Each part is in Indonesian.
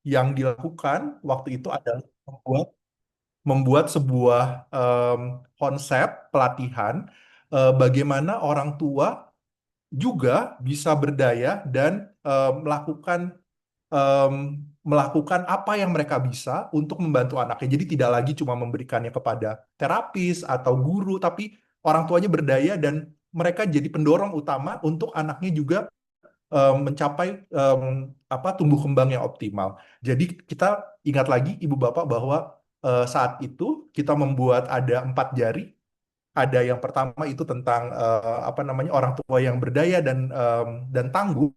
yang dilakukan waktu itu adalah membuat sebuah konsep pelatihan bagaimana orang tua juga bisa berdaya dan melakukan em, melakukan apa yang mereka bisa untuk membantu anaknya. Jadi tidak lagi cuma memberikannya kepada terapis atau guru, tapi orang tuanya berdaya dan mereka jadi pendorong utama untuk anaknya juga mencapai tumbuh kembang yang optimal. Jadi kita ingat lagi ibu bapak bahwa saat itu kita membuat ada 4 jari. Ada yang pertama itu tentang orang tua yang berdaya dan tangguh.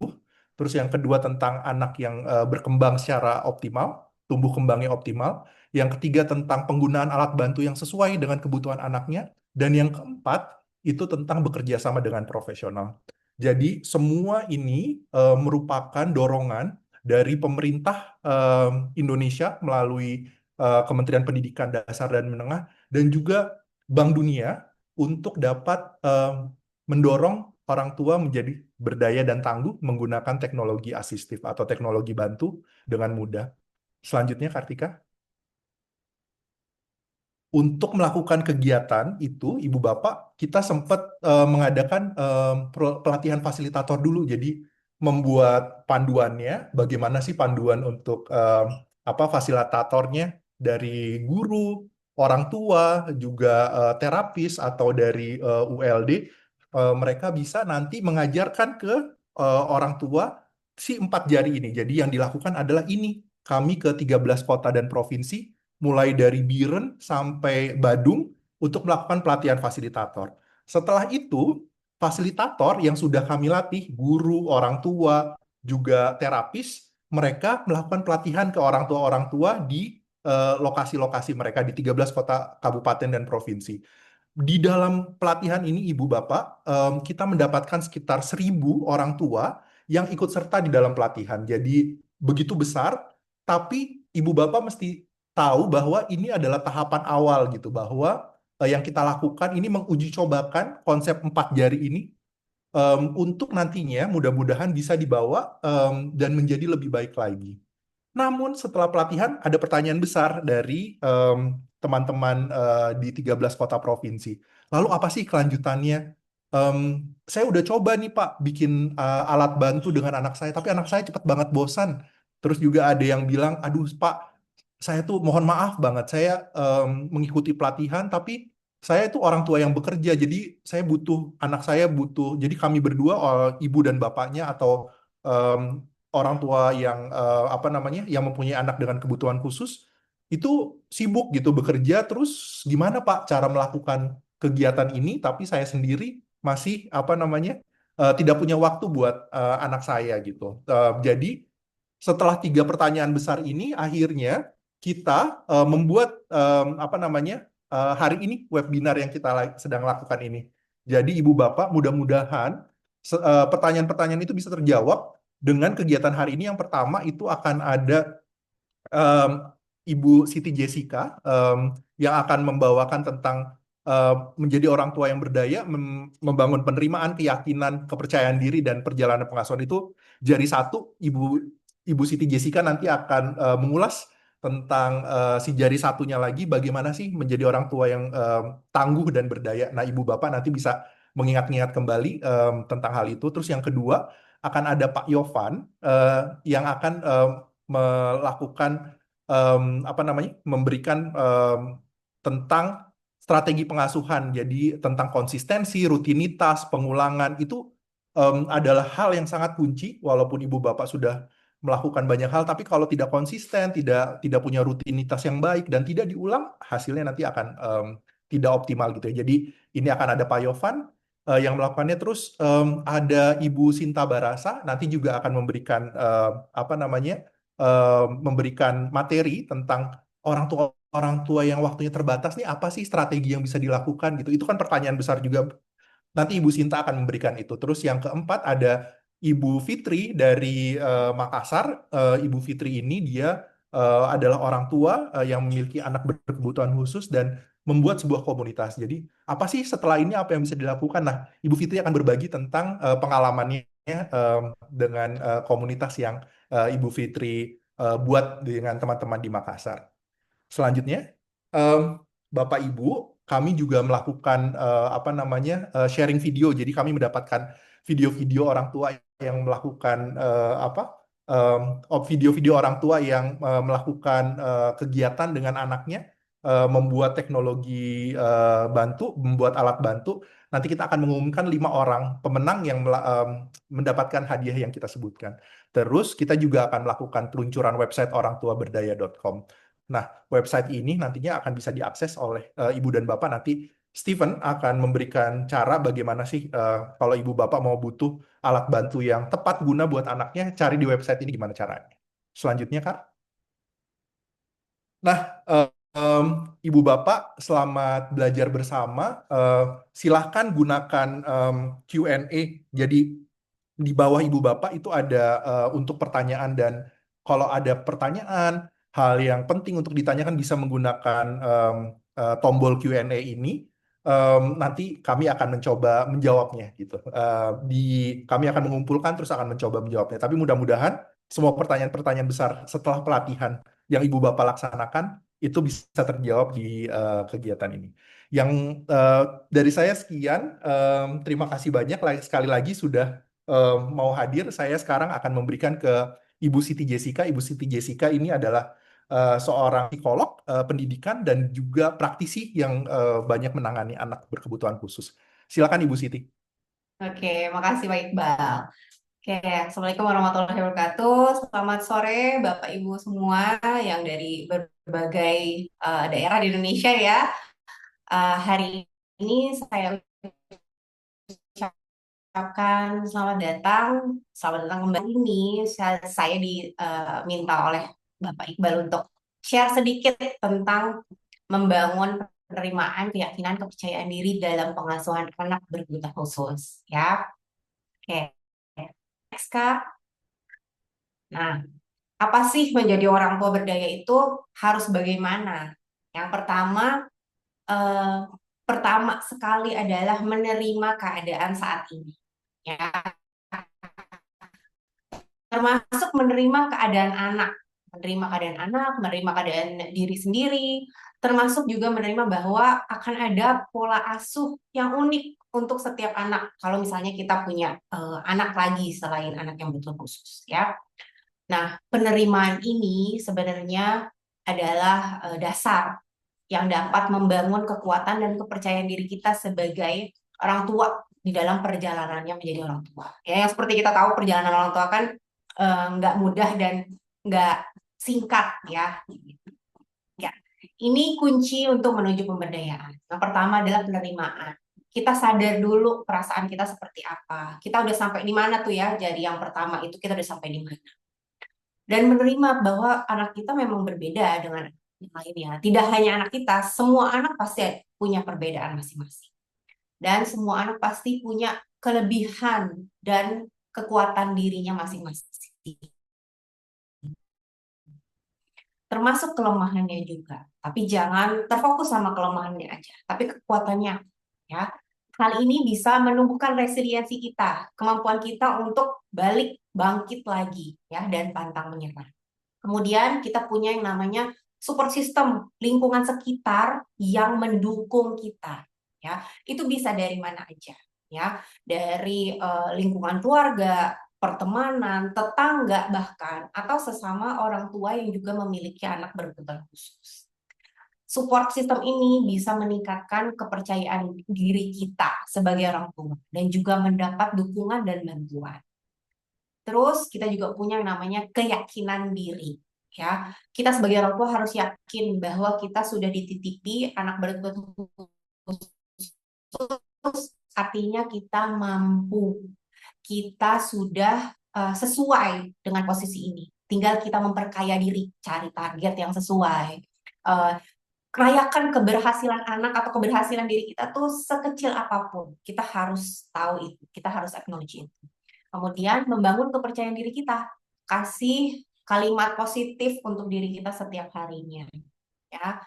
Terus yang kedua tentang anak yang berkembang secara optimal, tumbuh kembangnya optimal. Yang ketiga tentang penggunaan alat bantu yang sesuai dengan kebutuhan anaknya. Dan yang keempat itu tentang bekerja sama dengan profesional. Jadi semua ini merupakan dorongan dari pemerintah Indonesia melalui Kementerian Pendidikan Dasar dan Menengah dan juga Bank Dunia untuk dapat mendorong orang tua menjadi berdaya dan tangguh menggunakan teknologi asistif atau teknologi bantu dengan mudah. Selanjutnya, Kartika. Untuk melakukan kegiatan itu, Ibu Bapak, kita sempat mengadakan pelatihan fasilitator dulu. Jadi membuat panduannya, bagaimana sih panduan untuk fasilitatornya dari guru, orang tua, juga terapis atau dari ULD, mereka bisa nanti mengajarkan ke orang tua si 4 jari ini. Jadi yang dilakukan adalah ini. Kami ke 13 kota dan provinsi mulai dari Biren sampai Badung untuk melakukan pelatihan fasilitator. Setelah itu, fasilitator yang sudah kami latih, guru, orang tua, juga terapis, mereka melakukan pelatihan ke orang tua di lokasi-lokasi mereka di 13 kota, kabupaten, dan provinsi. Di dalam pelatihan ini, Ibu Bapak, kita mendapatkan sekitar 1.000 orang tua yang ikut serta di dalam pelatihan. Jadi begitu besar, tapi Ibu Bapak mesti tahu bahwa ini adalah tahapan awal gitu, bahwa yang kita lakukan ini menguji cobakan konsep 4 jari ini untuk nantinya mudah-mudahan bisa dibawa dan menjadi lebih baik lagi. Namun setelah pelatihan ada pertanyaan besar dari teman-teman di 13 kota provinsi. Lalu apa sih kelanjutannya? Saya udah coba nih Pak bikin alat bantu dengan anak saya, tapi anak saya cepat banget bosan. Terus juga ada yang bilang, aduh Pak, saya tuh mohon maaf banget, saya mengikuti pelatihan, tapi saya itu orang tua yang bekerja, jadi saya butuh, anak saya butuh, jadi kami berdua, ibu dan bapaknya atau em, orang tua yang yang mempunyai anak dengan kebutuhan khusus, itu sibuk gitu bekerja, terus gimana Pak cara melakukan kegiatan ini, tapi saya sendiri masih tidak punya waktu buat anak saya gitu. Jadi setelah 3 pertanyaan besar ini, akhirnya kita membuat hari ini webinar yang kita sedang lakukan ini. Jadi Ibu Bapak, mudah-mudahan pertanyaan-pertanyaan itu bisa terjawab dengan kegiatan hari ini. Yang pertama itu akan ada em, Ibu Siti Jessica yang akan membawakan tentang menjadi orang tua yang berdaya, membangun penerimaan, keyakinan, kepercayaan diri, dan perjalanan pengasuhan itu. Jari satu, Ibu Siti Jessica nanti akan mengulas tentang si jari satunya lagi, bagaimana sih menjadi orang tua yang tangguh dan berdaya. Nah, Ibu Bapak nanti bisa mengingat-ingat kembali tentang hal itu. Terus yang kedua, akan ada Pak Yovan yang akan melakukan memberikan tentang strategi pengasuhan. Jadi tentang konsistensi, rutinitas, pengulangan itu adalah hal yang sangat kunci. Walaupun ibu bapak sudah melakukan banyak hal, tapi kalau tidak konsisten, tidak punya rutinitas yang baik dan tidak diulang, hasilnya nanti akan tidak optimal gitu ya. Jadi ini akan ada Pak Yovan yang melakukannya. Terus ada Ibu Sinta Barasa nanti juga akan memberikan memberikan materi tentang orang tua yang waktunya terbatas nih, apa sih strategi yang bisa dilakukan gitu. Itu kan pertanyaan besar juga. Nanti Ibu Sinta akan memberikan itu. Terus yang keempat ada Ibu Fitri dari Makassar. Ibu Fitri ini dia adalah orang tua yang memiliki anak berkebutuhan khusus dan membuat sebuah komunitas. Jadi apa sih setelah ini apa yang bisa dilakukan? Nah, Ibu Fitri akan berbagi tentang pengalamannya dengan komunitas yang Ibu Fitri buat dengan teman-teman di Makassar. Selanjutnya, em, Bapak Ibu, kami juga melakukan apa namanya sharing video. Jadi kami mendapatkan video-video orang tua yang melakukan apa em, video-video orang tua yang melakukan kegiatan dengan anaknya, membuat teknologi membuat alat bantu. Nanti kita akan mengumumkan 5 orang pemenang yang mendapatkan hadiah yang kita sebutkan. Terus kita juga akan melakukan peluncuran website orangtuaberdaya.com. Nah, website ini nantinya akan bisa diakses oleh ibu dan bapak. Nanti Steven akan memberikan cara bagaimana sih kalau ibu bapak mau butuh alat bantu yang tepat guna buat anaknya, cari di website ini gimana caranya. Selanjutnya, Kak. Nah, em, ibu bapak selamat belajar bersama. Silahkan gunakan Q&A. Jadi di bawah ibu bapak itu ada untuk pertanyaan, dan kalau ada pertanyaan hal yang penting untuk ditanyakan bisa menggunakan tombol Q&A ini. Nanti kami akan mencoba menjawabnya gitu. Kami akan mengumpulkan terus akan mencoba menjawabnya. Tapi mudah-mudahan semua pertanyaan-pertanyaan besar setelah pelatihan yang ibu bapak laksanakan itu bisa terjawab di kegiatan ini. Yang eh, dari saya sekian. Terima kasih banyak sekali lagi sudah mau hadir. Saya sekarang akan memberikan ke Ibu Siti Jessica. Ibu Siti Jessica ini adalah seorang psikolog pendidikan dan juga praktisi yang banyak menangani anak berkebutuhan khusus. Silakan Ibu Siti. Oke, makasih Pak Iqbal. Oke, Assalamualaikum warahmatullahi wabarakatuh. Selamat sore Bapak Ibu semua yang dari berbagai daerah di Indonesia ya. Hari ini saya ucapkan selamat datang kembali ini. Saya diminta oleh Bapak Iqbal untuk share sedikit tentang membangun penerimaan, keyakinan, kepercayaan diri dalam pengasuhan anak berkebutuhan khusus. Ya, oke. Next, Kak. Nah, apa sih menjadi orang tua berdaya itu harus bagaimana? Yang eh, pertama sekali adalah menerima keadaan saat ini. Ya, termasuk menerima keadaan diri sendiri, termasuk juga menerima bahwa akan ada pola asuh yang unik untuk setiap anak. Kalau misalnya kita punya anak lagi selain anak yang betul khusus, ya. Nah, penerimaan ini sebenarnya adalah dasar yang dapat membangun kekuatan dan kepercayaan diri kita sebagai orang tua di dalam perjalanannya menjadi orang tua. Ya, yang seperti kita tahu perjalanan orang tua kan nggak mudah dan nggak singkat ya. Ya, ini kunci untuk menuju pemberdayaan. Yang pertama adalah penerimaan. Kita sadar dulu perasaan kita seperti apa. Kita udah sampai di mana tuh ya? Jadi yang pertama itu kita udah sampai di mana? Dan menerima bahwa anak kita memang berbeda dengan yang lainnya. Tidak hanya anak kita, semua anak pasti punya perbedaan masing-masing. Dan semua anak pasti punya kelebihan dan kekuatan dirinya masing-masing. Termasuk kelemahannya juga. Tapi jangan terfokus sama kelemahannya aja, tapi kekuatannya ya. Hal ini bisa menumbuhkan resiliensi kita, kemampuan kita untuk bangkit lagi ya dan pantang menyerah. Kemudian kita punya yang namanya support system, lingkungan sekitar yang mendukung kita. Ya, itu bisa dari mana aja. Ya, dari lingkungan keluarga, pertemanan, tetangga bahkan, atau sesama orang tua yang juga memiliki anak berkebutuhan khusus. Support system ini bisa meningkatkan kepercayaan diri kita sebagai orang tua dan juga mendapat dukungan dan bantuan. Terus kita juga punya yang namanya keyakinan diri. Ya, kita sebagai orang tua harus yakin bahwa kita sudah dititipi anak berkebutuhan khusus, artinya kita mampu, kita sudah sesuai dengan posisi ini. Tinggal kita memperkaya diri, cari target yang sesuai. Uh, Rayakan keberhasilan anak atau keberhasilan diri kita tuh sekecil apapun. Kita harus tahu itu, kita harus acknowledge itu. Kemudian membangun kepercayaan diri kita. Kasih kalimat positif untuk diri kita setiap harinya. Ya,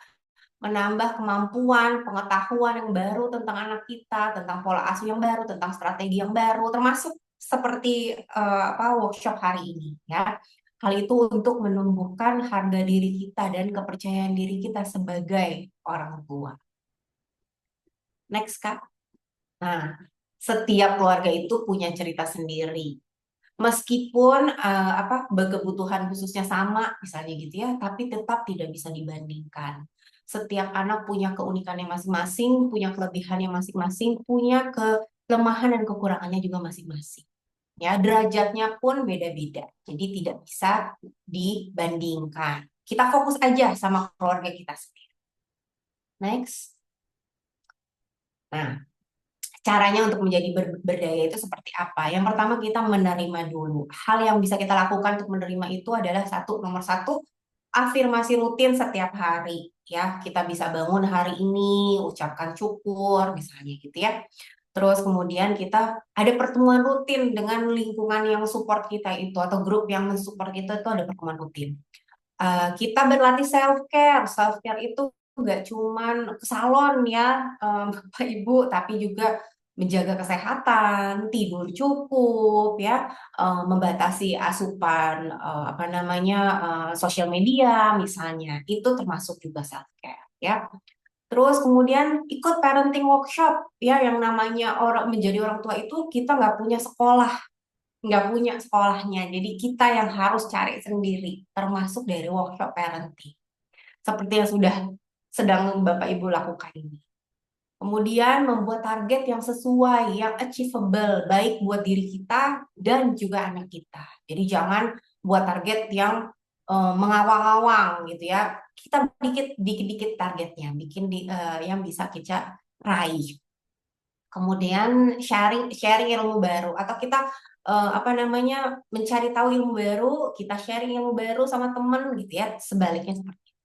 menambah kemampuan, pengetahuan yang baru tentang anak kita, tentang pola asuh yang baru, tentang strategi yang baru, termasuk seperti workshop hari ini. Ya, Hal itu untuk menumbuhkan harga diri kita dan kepercayaan diri kita sebagai orang tua. Next, Kak. Nah, setiap keluarga itu punya cerita sendiri. Meskipun kebutuhan khususnya sama, misalnya gitu ya, tapi tetap tidak bisa dibandingkan. Setiap anak punya keunikannya masing-masing, punya kelebihannya masing-masing, punya kelemahan dan kekurangannya juga masing-masing. Ya, derajatnya pun beda-beda. Jadi tidak bisa dibandingkan. Kita fokus aja sama keluarga kita sendiri. Next. Nah, caranya untuk menjadi berdaya itu seperti apa? Yang pertama kita menerima dulu. Hal yang bisa kita lakukan untuk menerima itu adalah nomor satu, afirmasi rutin setiap hari. Ya, kita bisa bangun hari ini, ucapkan syukur, misalnya gitu ya. Terus kemudian kita ada pertemuan rutin dengan lingkungan yang support kita itu atau grup yang mensupport kita itu ada pertemuan rutin. Kita berlatih self care. Self care itu nggak cuman ke salon ya, Bapak Ibu, tapi juga menjaga kesehatan, tidur cukup ya, membatasi asupan sosial media misalnya. Itu termasuk juga self care ya. Terus kemudian ikut parenting workshop ya, yang namanya orang menjadi orang tua itu kita nggak punya sekolahnya. Jadi kita yang harus cari sendiri, termasuk dari workshop parenting. Seperti yang sudah sedang Bapak Ibu lakukan ini. Kemudian membuat target yang sesuai, yang achievable, baik buat diri kita dan juga anak kita. Jadi jangan buat target yang mengawang-awang gitu ya. Kita dikit-dikit targetnya, yang bisa kita raih. Kemudian sharing ilmu baru atau kita mencari tahu ilmu baru, kita sharing ilmu baru sama teman gitu ya, sebaliknya seperti itu.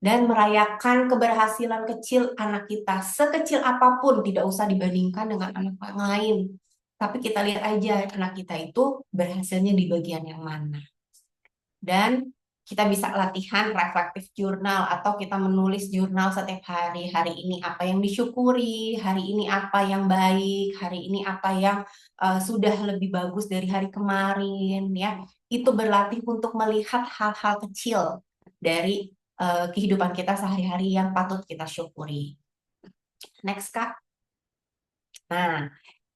Dan merayakan keberhasilan kecil anak kita, sekecil apapun, tidak usah dibandingkan dengan anak yang lain. Tapi kita lihat aja anak kita itu berhasilnya di bagian yang mana. Dan kita bisa latihan reflective journal atau kita menulis jurnal setiap hari. Hari ini apa yang disyukuri, hari ini apa yang baik, hari ini apa yang sudah lebih bagus dari hari kemarin ya. Itu berlatih untuk melihat hal-hal kecil dari kehidupan kita sehari-hari yang patut kita syukuri. Next, Kak. Nah,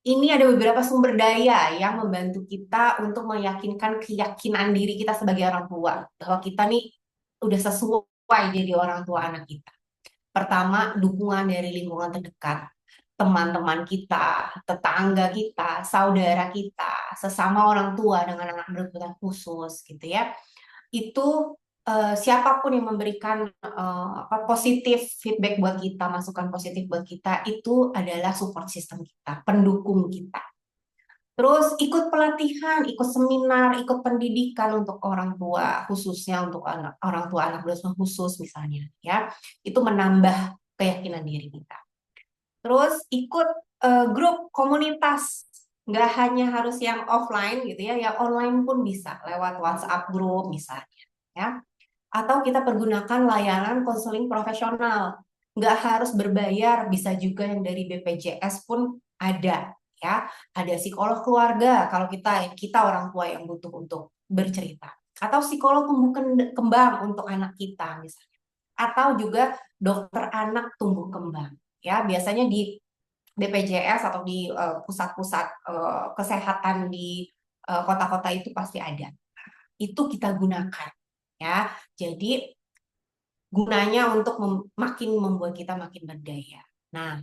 ini ada beberapa sumber daya yang membantu kita untuk meyakinkan keyakinan diri kita sebagai orang tua bahwa kita nih udah sesuai jadi orang tua anak kita. Pertama, dukungan dari lingkungan terdekat, teman-teman kita, tetangga kita, saudara kita, sesama orang tua dengan anak berkebutuhan khusus gitu ya. Itu siapapun yang memberikan positif feedback buat kita, masukan positif buat kita, itu adalah support system kita, pendukung kita. Terus ikut pelatihan, ikut seminar, ikut pendidikan untuk orang tua, khususnya untuk orang tua anak berkebutuhan khusus misalnya, ya. Itu menambah keyakinan diri kita. Terus ikut grup komunitas, nggak hanya harus yang offline gitu ya, yang online pun bisa lewat WhatsApp group misalnya, ya. Atau kita pergunakan layanan konseling profesional. Nggak harus berbayar, bisa juga yang dari BPJS pun ada. Ya, ada psikolog keluarga kalau kita orang tua yang butuh untuk bercerita. Atau psikolog tumbuh kembang untuk anak kita misalnya. Atau juga dokter anak tumbuh kembang. Ya, biasanya di BPJS atau di pusat-pusat kesehatan di kota-kota itu pasti ada. Itu kita gunakan ya. Jadi gunanya untuk makin membuat kita makin berdaya. Nah,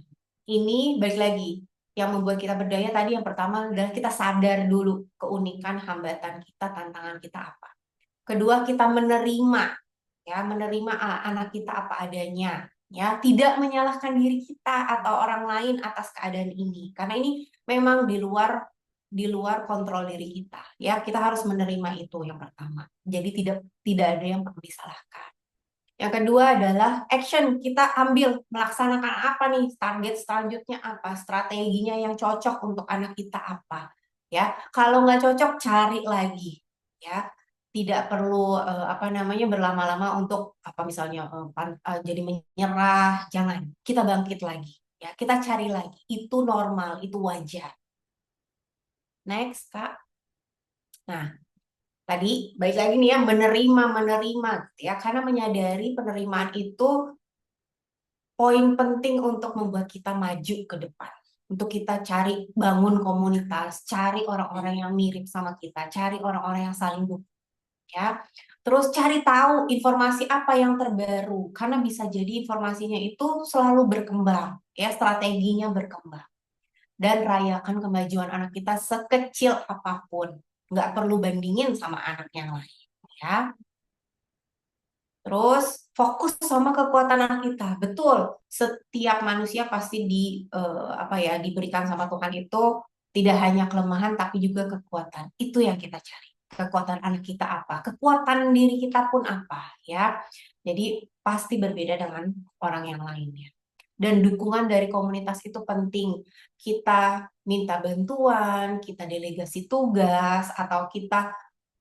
ini balik lagi yang membuat kita berdaya tadi yang pertama adalah kita sadar dulu keunikan, hambatan kita, tantangan kita apa. Kedua, kita menerima anak kita apa adanya, ya, tidak menyalahkan diri kita atau orang lain atas keadaan ini, karena ini memang di luar kontrol diri kita, ya. Kita harus menerima itu yang pertama. Jadi tidak ada yang perlu disalahkan. Yang kedua adalah action, kita ambil melaksanakan apa nih, target selanjutnya apa, strateginya yang cocok untuk anak kita apa, ya. Kalau nggak cocok cari lagi, ya. Tidak perlu berlama-lama untuk misalnya jadi menyerah, jangan. Kita bangkit lagi, ya. Kita cari lagi, itu normal, itu wajar. Next, Kak. Nah, Tadi baik lagi nih ya, menerima gitu ya, karena menyadari penerimaan itu poin penting untuk membuat kita maju ke depan. Untuk kita cari bangun komunitas, cari orang-orang yang mirip sama kita, cari orang-orang yang saling dukung ya. Terus cari tahu informasi apa yang terbaru, karena bisa jadi informasinya itu selalu berkembang, ya strateginya berkembang. Dan rayakan kemajuan anak kita sekecil apapun, nggak perlu bandingin sama anak yang lain, ya. Terus fokus sama kekuatan anak kita. Betul, setiap manusia pasti apa ya diberikan sama Tuhan itu tidak hanya kelemahan tapi juga kekuatan. Itu yang kita cari. Kekuatan anak kita apa? Kekuatan diri kita pun apa, ya. Jadi pasti berbeda dengan orang yang lainnya. Dan dukungan dari komunitas itu penting. Kita minta bantuan, kita delegasi tugas, atau kita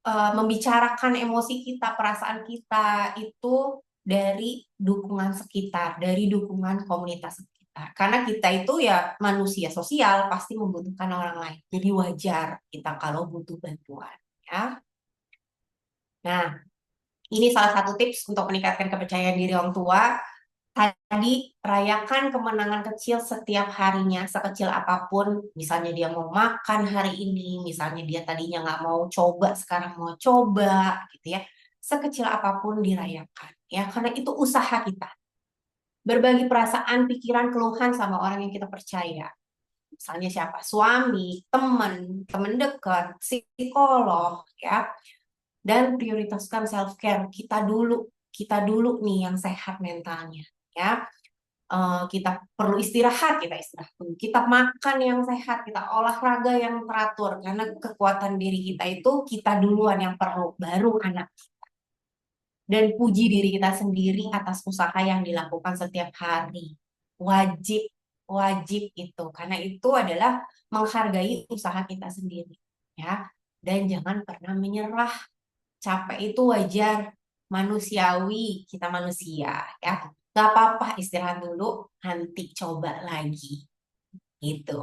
membicarakan emosi kita, perasaan kita itu dari dukungan sekitar, dari dukungan komunitas sekitar. Karena kita itu ya manusia sosial, pasti membutuhkan orang lain. Jadi wajar kita kalau butuh bantuan, ya. Nah, ini salah satu tips untuk meningkatkan kepercayaan diri orang tua. Tadi rayakan kemenangan kecil setiap harinya, sekecil apapun. Misalnya dia mau makan hari ini, misalnya dia tadinya nggak mau coba, sekarang mau coba, gitu ya. Sekecil apapun dirayakan, ya, karena itu usaha kita. Berbagi perasaan, pikiran, keluhan sama orang yang kita percaya. Misalnya siapa? Suami, teman, teman dekat, psikolog, ya. Dan prioritaskan self care kita dulu nih yang sehat mentalnya, ya. Kita perlu istirahat, kita istirahat dulu. Kita makan yang sehat, kita olahraga yang teratur, karena kekuatan diri kita itu kita duluan yang perlu, baru anak. Dan puji diri kita sendiri atas usaha yang dilakukan setiap hari. Wajib, wajib itu, karena itu adalah menghargai usaha kita sendiri, ya. Dan jangan pernah menyerah. Capek itu wajar, manusiawi, kita manusia, ya. Gak apa-apa istirahat dulu, nanti coba lagi. Gitu.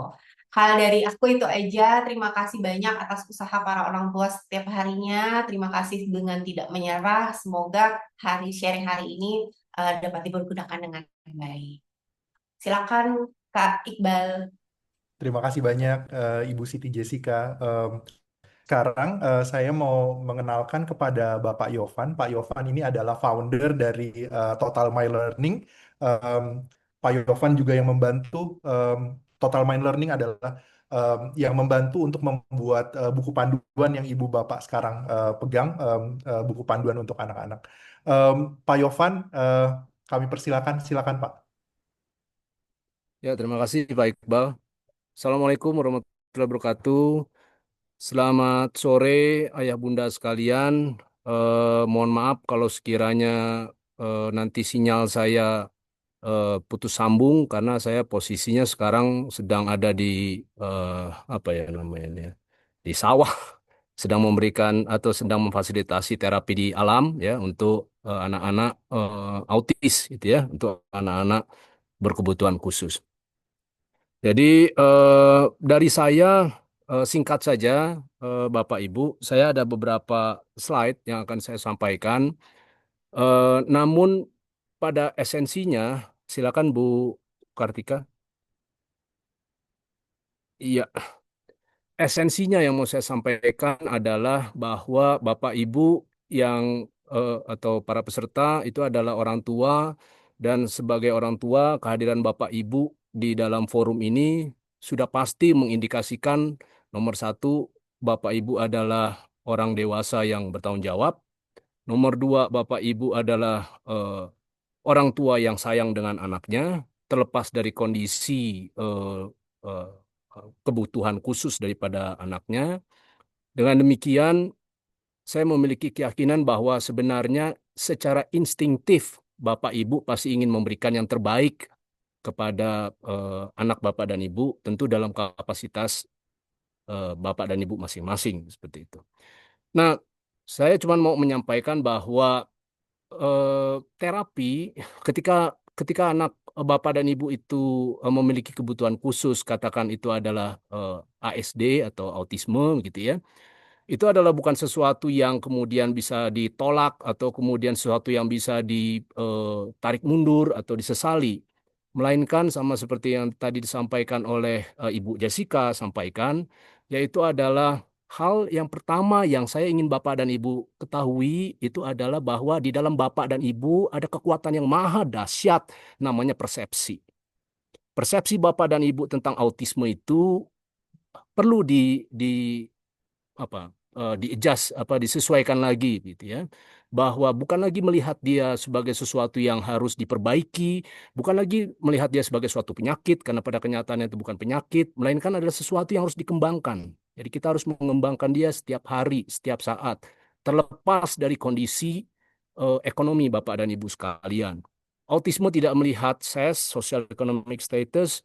Hal dari aku itu aja. Terima kasih banyak atas usaha para orang tua setiap harinya. Terima kasih dengan tidak menyerah. Semoga sharing hari ini dapat dipergunakan dengan baik. Silakan Kak Iqbal. Terima kasih banyak Ibu Siti Jessica. Sekarang saya mau mengenalkan kepada Bapak Yovan. Pak Yovan ini adalah founder dari Total My Learning. Em, Pak Yovan juga yang membantu Total My Learning adalah yang membantu untuk membuat buku panduan yang Ibu Bapak sekarang pegang, buku panduan untuk anak-anak. Pak Yovan, kami persilakan, silakan Pak. Ya, terima kasih Pak Iqbal. Assalamualaikum warahmatullahi wabarakatuh. Selamat sore ayah bunda sekalian. Mohon maaf kalau sekiranya nanti sinyal saya putus sambung karena saya posisinya sekarang sedang ada di eh, apa ya namanya ini ya, di sawah, sedang memberikan atau sedang memfasilitasi terapi di alam ya untuk anak-anak autis gitu ya, untuk anak-anak berkebutuhan khusus. Jadi dari saya singkat saja Bapak Ibu, saya ada beberapa slide yang akan saya sampaikan. Namun pada esensinya, silakan Bu Kartika. Iya, esensinya yang mau saya sampaikan adalah bahwa Bapak Ibu yang atau para peserta itu adalah orang tua dan sebagai orang tua kehadiran Bapak Ibu di dalam forum ini sudah pasti mengindikasikan nomor satu Bapak Ibu adalah orang dewasa yang bertanggung jawab. Nomor dua Bapak Ibu adalah orang tua yang sayang dengan anaknya terlepas dari kondisi eh, kebutuhan khusus daripada anaknya. Dengan demikian, saya memiliki keyakinan bahwa sebenarnya secara instinktif Bapak Ibu pasti ingin memberikan yang terbaik kepada anak Bapak dan Ibu, tentu dalam kapasitas Bapak dan Ibu masing-masing seperti itu. Nah, saya cuma mau menyampaikan bahwa terapi ketika ketika anak Bapak dan Ibu itu memiliki kebutuhan khusus, katakan itu adalah ASD atau autisme gitu ya. Itu adalah bukan sesuatu yang kemudian bisa ditolak atau kemudian sesuatu yang bisa ditarik mundur atau disesali. Melainkan sama seperti yang tadi disampaikan oleh Ibu Jessica sampaikan, yaitu adalah hal yang pertama yang saya ingin Bapak dan Ibu ketahui itu adalah bahwa di dalam Bapak dan Ibu ada kekuatan yang maha dahsyat namanya persepsi. Persepsi Bapak dan Ibu tentang autisme itu perlu di adjust disesuaikan lagi gitu ya, bahwa bukan lagi melihat dia sebagai sesuatu yang harus diperbaiki, bukan lagi melihat dia sebagai suatu penyakit karena pada kenyataannya itu bukan penyakit, melainkan adalah sesuatu yang harus dikembangkan. Jadi kita harus mengembangkan dia setiap hari, setiap saat, terlepas dari kondisi ekonomi Bapak dan Ibu sekalian. Autisme tidak melihat SES, social economic status,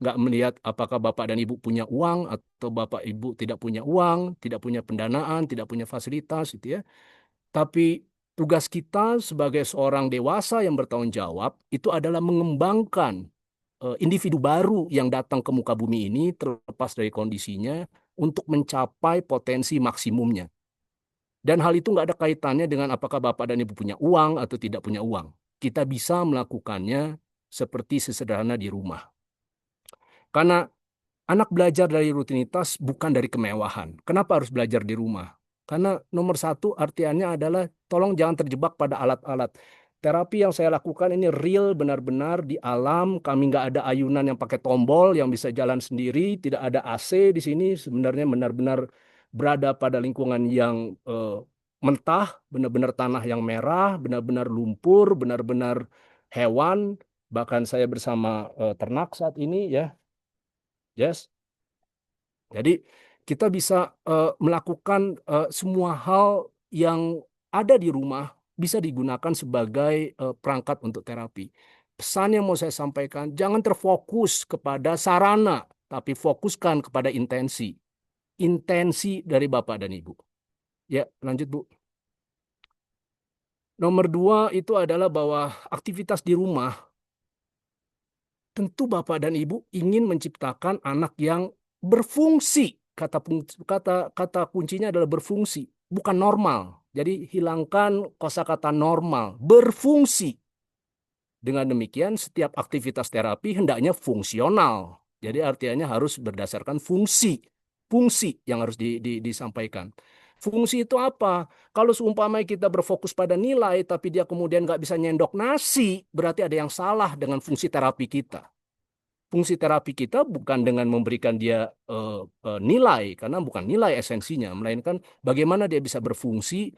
nggak melihat apakah Bapak dan Ibu punya uang atau Bapak Ibu tidak punya uang, tidak punya pendanaan, tidak punya fasilitas gitu ya. Tapi tugas kita sebagai seorang dewasa yang bertanggung jawab itu adalah mengembangkan individu baru yang datang ke muka bumi ini terlepas dari kondisinya untuk mencapai potensi maksimumnya. Dan hal itu nggak ada kaitannya dengan apakah Bapak dan Ibu punya uang atau tidak punya uang. Kita bisa melakukannya seperti sesederhana di rumah. Karena anak belajar dari rutinitas bukan dari kemewahan. Kenapa harus belajar di rumah? Karena nomor satu artiannya adalah tolong jangan terjebak pada alat-alat. Terapi yang saya lakukan ini real benar-benar di alam. Kami nggak ada ayunan yang pakai tombol yang bisa jalan sendiri. Tidak ada AC di sini. Sebenarnya benar-benar berada pada lingkungan yang mentah, benar-benar tanah yang merah, benar-benar lumpur, benar-benar hewan. Bahkan saya bersama ternak saat ini ya. Yes. Jadi kita bisa melakukan semua hal yang ada di rumah bisa digunakan sebagai perangkat untuk terapi. Pesan yang mau saya sampaikan, jangan terfokus kepada sarana, tapi fokuskan kepada intensi. Intensi dari Bapak dan Ibu. Ya, lanjut Bu. Nomor 2 itu adalah bahwa aktivitas di rumah, tentu Bapak dan Ibu ingin menciptakan anak yang berfungsi. Kata kuncinya adalah berfungsi, bukan normal. Jadi hilangkan kosakata normal, berfungsi. Dengan demikian setiap aktivitas terapi hendaknya fungsional. Jadi artinya harus berdasarkan fungsi. Fungsi yang harus disampaikan. Fungsi itu apa? Kalau seumpamanya kita berfokus pada nilai, tapi dia kemudian nggak bisa nyendok nasi, berarti ada yang salah dengan fungsi terapi kita. Fungsi terapi kita bukan dengan memberikan dia nilai, karena bukan nilai esensinya, melainkan bagaimana dia bisa berfungsi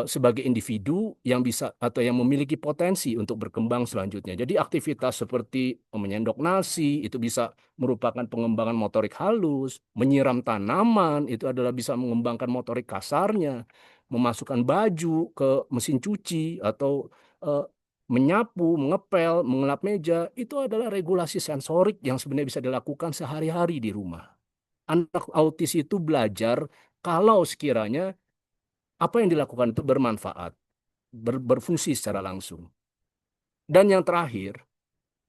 sebagai individu yang bisa atau yang memiliki potensi untuk berkembang selanjutnya. Jadi aktivitas seperti menyendok nasi itu bisa merupakan pengembangan motorik halus, menyiram tanaman itu adalah bisa mengembangkan motorik kasarnya, memasukkan baju ke mesin cuci atau menyapu, mengepel, mengelap meja, itu adalah regulasi sensorik yang sebenarnya bisa dilakukan sehari-hari di rumah. Anak autis itu belajar kalau sekiranya apa yang dilakukan itu bermanfaat, berfungsi secara langsung. Dan yang terakhir,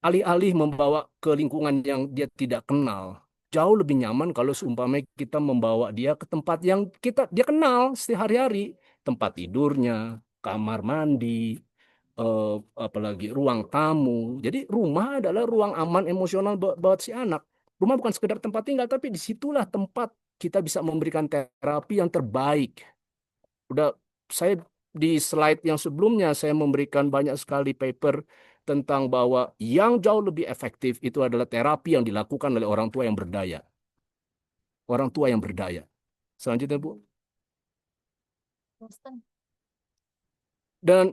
alih-alih membawa ke lingkungan yang dia tidak kenal, jauh lebih nyaman kalau seumpamanya kita membawa dia ke tempat yang dia kenal sehari-hari, tempat tidurnya, kamar mandi, apalagi ruang tamu. Jadi rumah adalah ruang aman emosional buat si anak. Rumah bukan sekedar tempat tinggal, tapi disitulah tempat kita bisa memberikan terapi yang terbaik. Udah, saya di slide yang sebelumnya saya memberikan banyak sekali paper tentang bahwa yang jauh lebih efektif itu adalah terapi yang dilakukan oleh orang tua yang berdaya. Orang tua yang berdaya. Selanjutnya, Bu. Dan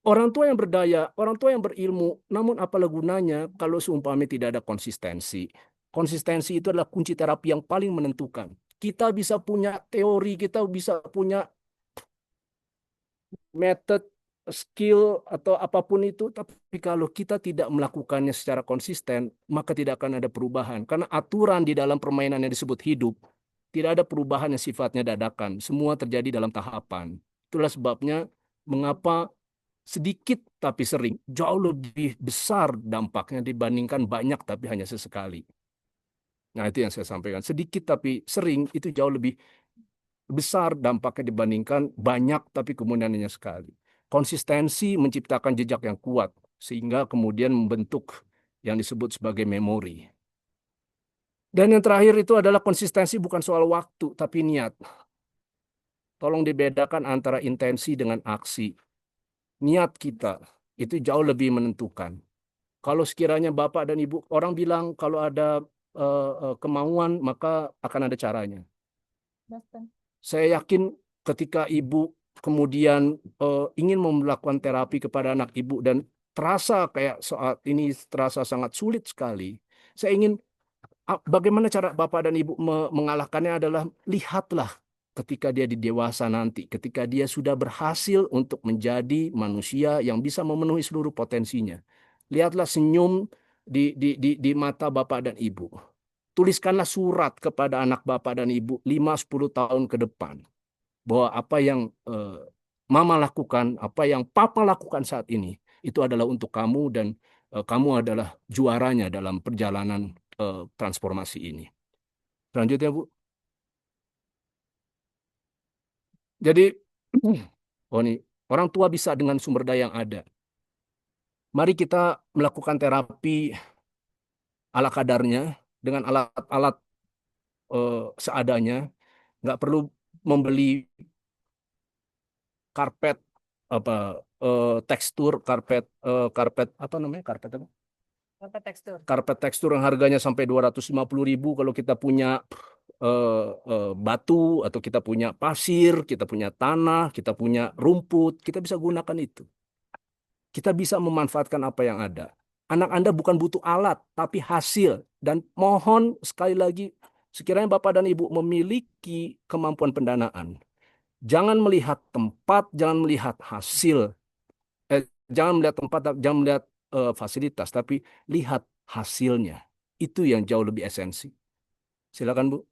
orang tua yang berdaya, orang tua yang berilmu, namun apalah gunanya kalau seumpamanya tidak ada konsistensi. Konsistensi itu adalah kunci terapi yang paling menentukan. Kita bisa punya teori, kita bisa punya metode, skill, atau apapun itu, tapi kalau kita tidak melakukannya secara konsisten, maka tidak akan ada perubahan. Karena aturan di dalam permainan yang disebut hidup, tidak ada perubahan yang sifatnya dadakan. Semua terjadi dalam tahapan. Itulah sebabnya mengapa sedikit tapi sering jauh lebih besar dampaknya dibandingkan banyak tapi hanya sesekali. Nah, itu yang saya sampaikan. Sedikit tapi sering itu jauh lebih besar dampaknya dibandingkan banyak tapi kemudian hanya sekali. Konsistensi menciptakan jejak yang kuat sehingga kemudian membentuk yang disebut sebagai memori. Dan yang terakhir itu adalah konsistensi bukan soal waktu tapi niat. Tolong dibedakan antara intensi dengan aksi. Niat kita itu jauh lebih menentukan. Kalau sekiranya Bapak dan Ibu, orang bilang kalau ada kemauan maka akan ada caranya. Saya yakin ketika Ibu kemudian ingin melakukan terapi kepada anak Ibu dan terasa kayak saat ini terasa sangat sulit sekali. Saya ingin bagaimana cara Bapak dan Ibu mengalahkannya adalah lihatlah ketika dia di dewasa nanti, ketika dia sudah berhasil untuk menjadi manusia yang bisa memenuhi seluruh potensinya. Lihatlah senyum di mata Bapak dan Ibu. Tuliskanlah surat kepada anak Bapak dan Ibu 5-10 tahun ke depan. Bahwa apa yang Mama lakukan, apa yang Papa lakukan saat ini, itu adalah untuk kamu dan kamu adalah juaranya dalam perjalanan transformasi ini. Selanjutnya, Bu. Jadi, oh ini, orang tua bisa dengan sumber daya yang ada. Mari kita melakukan terapi ala kadarnya, dengan alat-alat seadanya. Nggak perlu membeli karpet apa tekstur karpet apa namanya karpet apa? Karpet tekstur yang harganya sampai 250.000 kalau kita punya batu atau kita punya pasir, kita punya tanah, kita punya rumput, kita bisa gunakan itu. Kita bisa memanfaatkan apa yang ada. Anak Anda bukan butuh alat, tapi hasil. Dan mohon sekali lagi, sekiranya Bapak dan Ibu memiliki kemampuan pendanaan, jangan melihat tempat, jangan melihat hasil, jangan melihat tempat, jangan melihat fasilitas, tapi lihat hasilnya. Itu yang jauh lebih esensi. Silakan, Bu.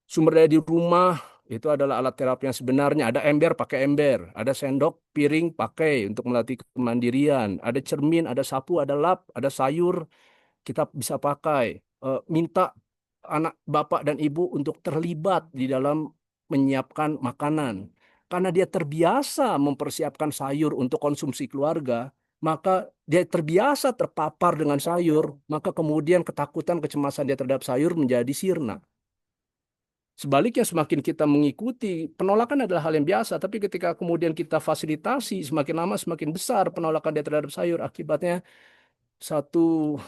Sumber daya di rumah itu adalah alat terapi yang sebenarnya. Ada ember, pakai ember. Ada sendok, piring, pakai untuk melatih kemandirian. Ada cermin, ada sapu, ada lap, ada sayur. Kita bisa pakai. Minta anak bapak dan ibu untuk terlibat di dalam menyiapkan makanan. Karena dia terbiasa mempersiapkan sayur untuk konsumsi keluarga, maka dia terbiasa terpapar dengan sayur, maka kemudian ketakutan, kecemasan dia terhadap sayur menjadi sirna. Sebaliknya semakin kita mengikuti, penolakan adalah hal yang biasa, tapi ketika kemudian kita fasilitasi, semakin lama semakin besar penolakan dia terhadap sayur. Akibatnya 1-2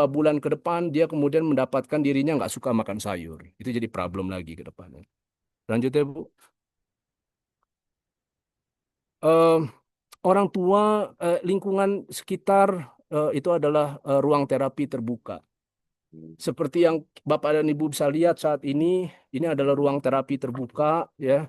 bulan ke depan dia kemudian mendapatkan dirinya nggak suka makan sayur. Itu jadi problem lagi ke depannya. Lanjutnya, Bu. Eh, Orang tua, lingkungan sekitar itu adalah ruang terapi terbuka. Seperti yang Bapak dan Ibu bisa lihat saat ini adalah ruang terapi terbuka, ya,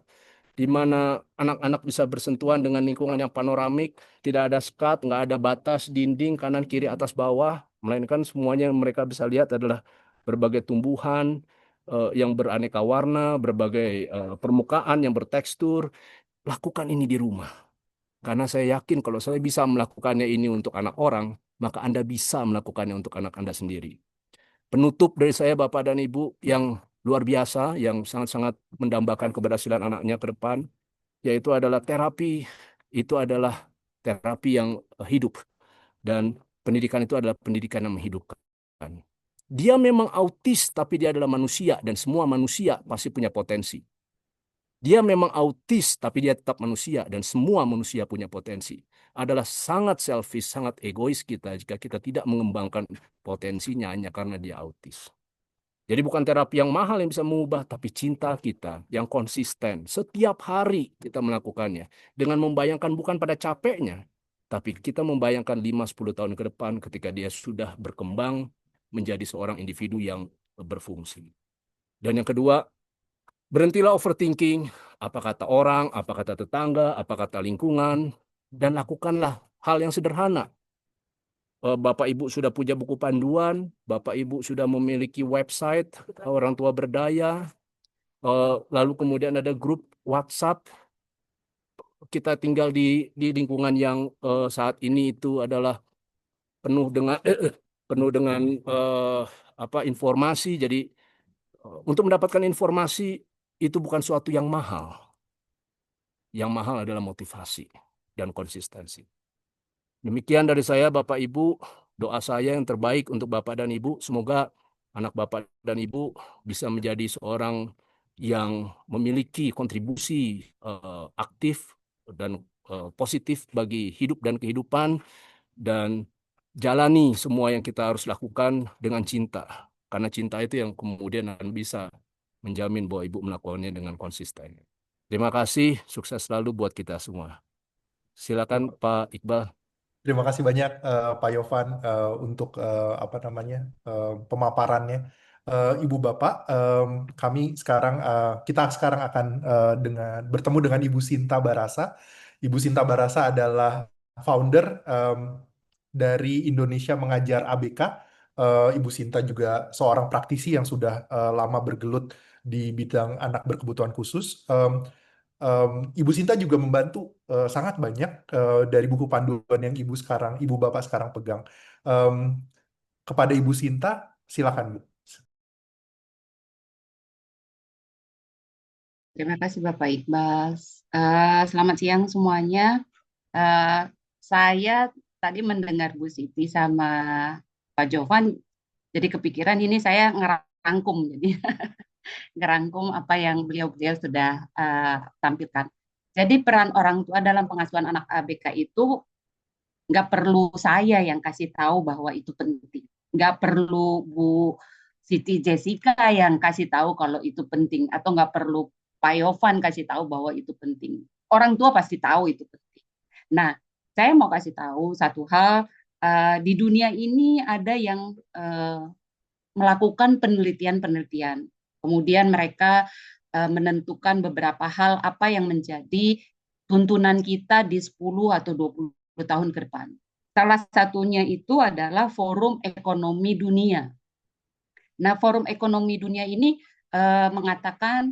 di mana anak-anak bisa bersentuhan dengan lingkungan yang panoramik, tidak ada sekat, nggak ada batas dinding kanan kiri atas bawah, melainkan semuanya yang mereka bisa lihat adalah berbagai tumbuhan yang beraneka warna, berbagai permukaan yang bertekstur. Lakukan ini di rumah, karena saya yakin kalau saya bisa melakukannya ini untuk anak orang, maka Anda bisa melakukannya untuk anak Anda sendiri. Penutup dari saya, Bapak dan Ibu, yang luar biasa, yang sangat-sangat mendambakan keberhasilan anaknya ke depan, yaitu adalah terapi, itu adalah terapi yang hidup. Dan pendidikan itu adalah pendidikan yang menghidupkan. Dia memang autis, tapi dia adalah manusia, dan semua manusia pasti punya potensi. Dia memang autis, tapi dia tetap manusia, dan semua manusia punya potensi. Adalah sangat selfish, sangat egois kita jika kita tidak mengembangkan potensinya hanya karena dia autis. Jadi bukan terapi yang mahal yang bisa mengubah, tapi cinta kita yang konsisten. Setiap hari kita melakukannya. Dengan membayangkan bukan pada capeknya, tapi kita membayangkan 5-10 tahun ke depan ketika dia sudah berkembang menjadi seorang individu yang berfungsi. Dan yang kedua, berhentilah overthinking, apa kata orang, apa kata tetangga, apa kata lingkungan, dan lakukanlah hal yang sederhana. Bapak Ibu sudah punya buku panduan, Bapak Ibu sudah memiliki website, orang tua berdaya, lalu kemudian ada grup WhatsApp. Kita tinggal di lingkungan yang saat ini itu adalah penuh dengan informasi. Jadi untuk mendapatkan informasi itu bukan suatu yang mahal. Yang mahal adalah motivasi dan konsistensi. Demikian dari saya, Bapak Ibu. Doa saya yang terbaik untuk Bapak dan Ibu. Semoga anak Bapak dan Ibu bisa menjadi seorang yang memiliki kontribusi aktif dan positif bagi hidup dan kehidupan, dan jalani semua yang kita harus lakukan dengan cinta. Karena cinta itu yang kemudian akan bisa menjamin bahwa Ibu melakukannya dengan konsisten. Terima kasih, sukses selalu buat kita semua. Silakan Pak Iqbal. Terima kasih banyak Pak Yovan untuk apa namanya pemaparannya. Ibu Bapak, kita sekarang akan bertemu dengan Ibu Sinta Barasa. Ibu Sinta Barasa adalah founder dari Indonesia Mengajar ABK. Ibu Sinta juga seorang praktisi yang sudah lama bergelut di bidang anak berkebutuhan khusus. Ibu Sinta juga membantu sangat banyak dari buku panduan yang Ibu Bapak sekarang pegang. Em, kepada Ibu Sinta, silakan Bu. Terima kasih Bapak Iqbal. Selamat siang semuanya. Eh, saya tadi mendengar Bu Siti sama Pak Jovan, jadi kepikiran ini saya ngerangkum, jadi ngerangkum apa yang beliau-beliau sudah tampilkan. Jadi peran orang tua dalam pengasuhan anak ABK itu nggak perlu saya yang kasih tahu bahwa itu penting. Nggak perlu Bu Siti Jessica yang kasih tahu kalau itu penting. Atau nggak perlu Pak Yovan kasih tahu bahwa itu penting. Orang tua pasti tahu itu penting. Nah, saya mau kasih tahu satu hal. Di dunia ini ada yang melakukan penelitian-penelitian. Kemudian mereka menentukan beberapa hal apa yang menjadi tuntunan kita di 10 atau 20 tahun ke depan. Salah satunya itu adalah Forum Ekonomi Dunia. Nah, Forum Ekonomi Dunia ini mengatakan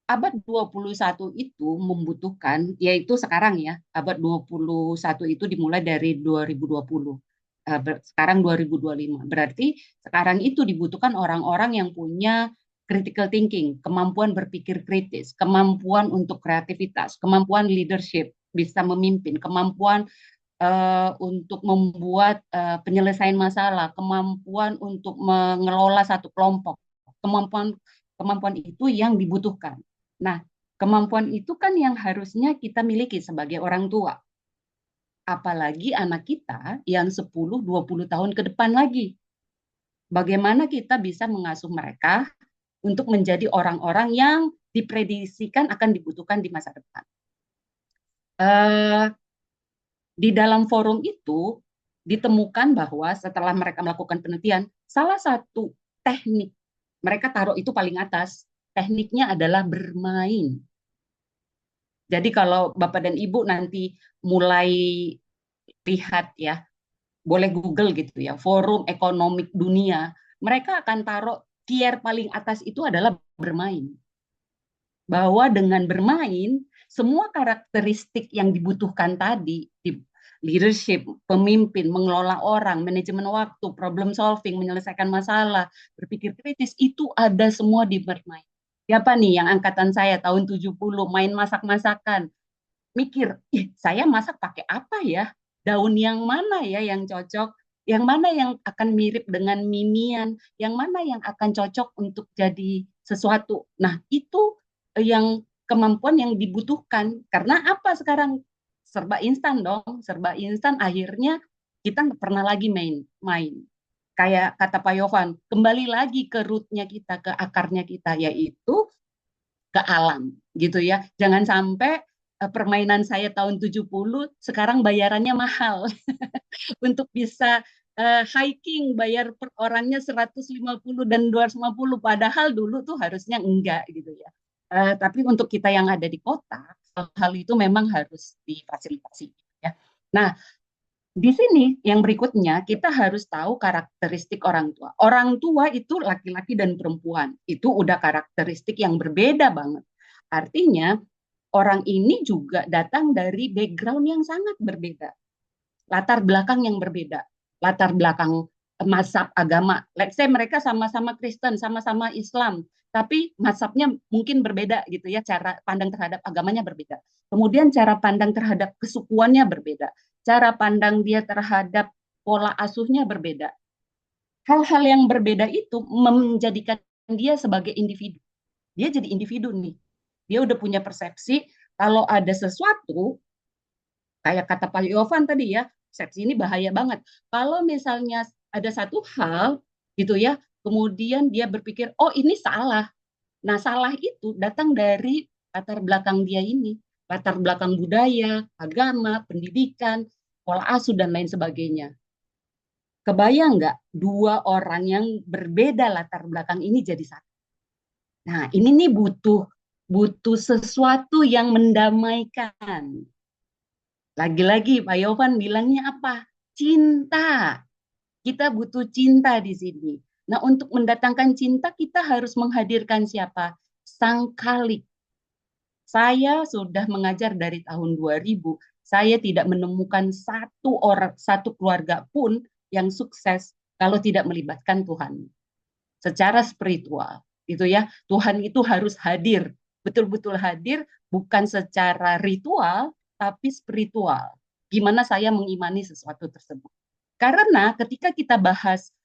abad 21 itu membutuhkan, yaitu sekarang ya, abad 21 itu dimulai dari 2020. Sekarang 2025. Berarti sekarang itu dibutuhkan orang-orang yang punya critical thinking, kemampuan berpikir kritis, kemampuan untuk kreativitas, kemampuan leadership, bisa memimpin, kemampuan untuk membuat penyelesaian masalah, kemampuan untuk mengelola satu kelompok, kemampuan itu yang dibutuhkan. Nah, kemampuan itu kan yang harusnya kita miliki sebagai orang tua. Apalagi anak kita yang 10-20 tahun ke depan lagi. Bagaimana kita bisa mengasuh mereka untuk menjadi orang-orang yang diprediksikan akan dibutuhkan di masa depan. Di dalam forum itu ditemukan bahwa setelah mereka melakukan penelitian, salah satu teknik mereka taruh itu paling atas, tekniknya adalah bermain. Jadi kalau Bapak dan Ibu nanti mulai lihat ya, boleh Google gitu ya, Forum Ekonomi Dunia, mereka akan taruh tier paling atas itu adalah bermain. Bahwa dengan bermain, semua karakteristik yang dibutuhkan tadi, leadership, pemimpin, mengelola orang, manajemen waktu, problem solving, menyelesaikan masalah, berpikir kritis, itu ada semua di bermain. Siapa nih yang angkatan saya tahun 70 main masak-masakan, mikir, saya masak pakai apa ya? Daun yang mana ya yang cocok? Yang mana yang akan mirip dengan mimian? Yang mana yang akan cocok untuk jadi sesuatu? Nah, itu yang kemampuan yang dibutuhkan. Karena apa sekarang? Serba instan dong, serba instan akhirnya kita nggak pernah lagi main. Kayak kata Pak Yovan, kembali lagi ke rootnya kita, ke akarnya kita, yaitu ke alam gitu ya. Jangan sampai permainan saya tahun 70 sekarang bayarannya mahal. Untuk bisa hiking bayar per orangnya 150 dan 250, padahal dulu tuh harusnya enggak gitu ya. Tapi untuk kita yang ada di kota, hal itu memang harus difasilitasi ya. Nah, di sini yang berikutnya kita harus tahu karakteristik orang tua. Orang tua itu laki-laki dan perempuan. Itu udah karakteristik yang berbeda banget. Artinya orang ini juga datang dari background yang sangat berbeda. Latar belakang yang berbeda. Latar belakang mazhab agama. Let's say mereka sama-sama Kristen, sama-sama Islam, tapi mazhabnya mungkin berbeda gitu ya, cara pandang terhadap agamanya berbeda. Kemudian cara pandang terhadap kesukuannya berbeda. Cara pandang dia terhadap pola asuhnya berbeda. Hal-hal yang berbeda itu menjadikan dia sebagai individu. Dia jadi individu nih. Dia udah punya persepsi kalau ada sesuatu, kayak kata Pak Yovan tadi ya, persepsi ini bahaya banget. Kalau misalnya ada satu hal gitu ya, kemudian dia berpikir, oh ini salah. Nah, salah itu datang dari latar belakang dia ini, latar belakang budaya, agama, pendidikan, pola asuh, dan lain sebagainya. Kebayang nggak dua orang yang berbeda latar belakang ini jadi satu? Nah, ini nih butuh sesuatu yang mendamaikan. Lagi-lagi Pak Yovan bilangnya apa? Cinta. Kita butuh cinta di sini. Nah, untuk mendatangkan cinta kita harus menghadirkan siapa? Sang Khalik. Saya sudah mengajar dari tahun 2000. Saya tidak menemukan satu keluarga pun yang sukses kalau tidak melibatkan Tuhan secara spiritual. Gitu ya. Tuhan itu harus hadir, betul-betul hadir, bukan secara ritual tapi spiritual. Gimana saya mengimani sesuatu tersebut? Karena ketika kita bahas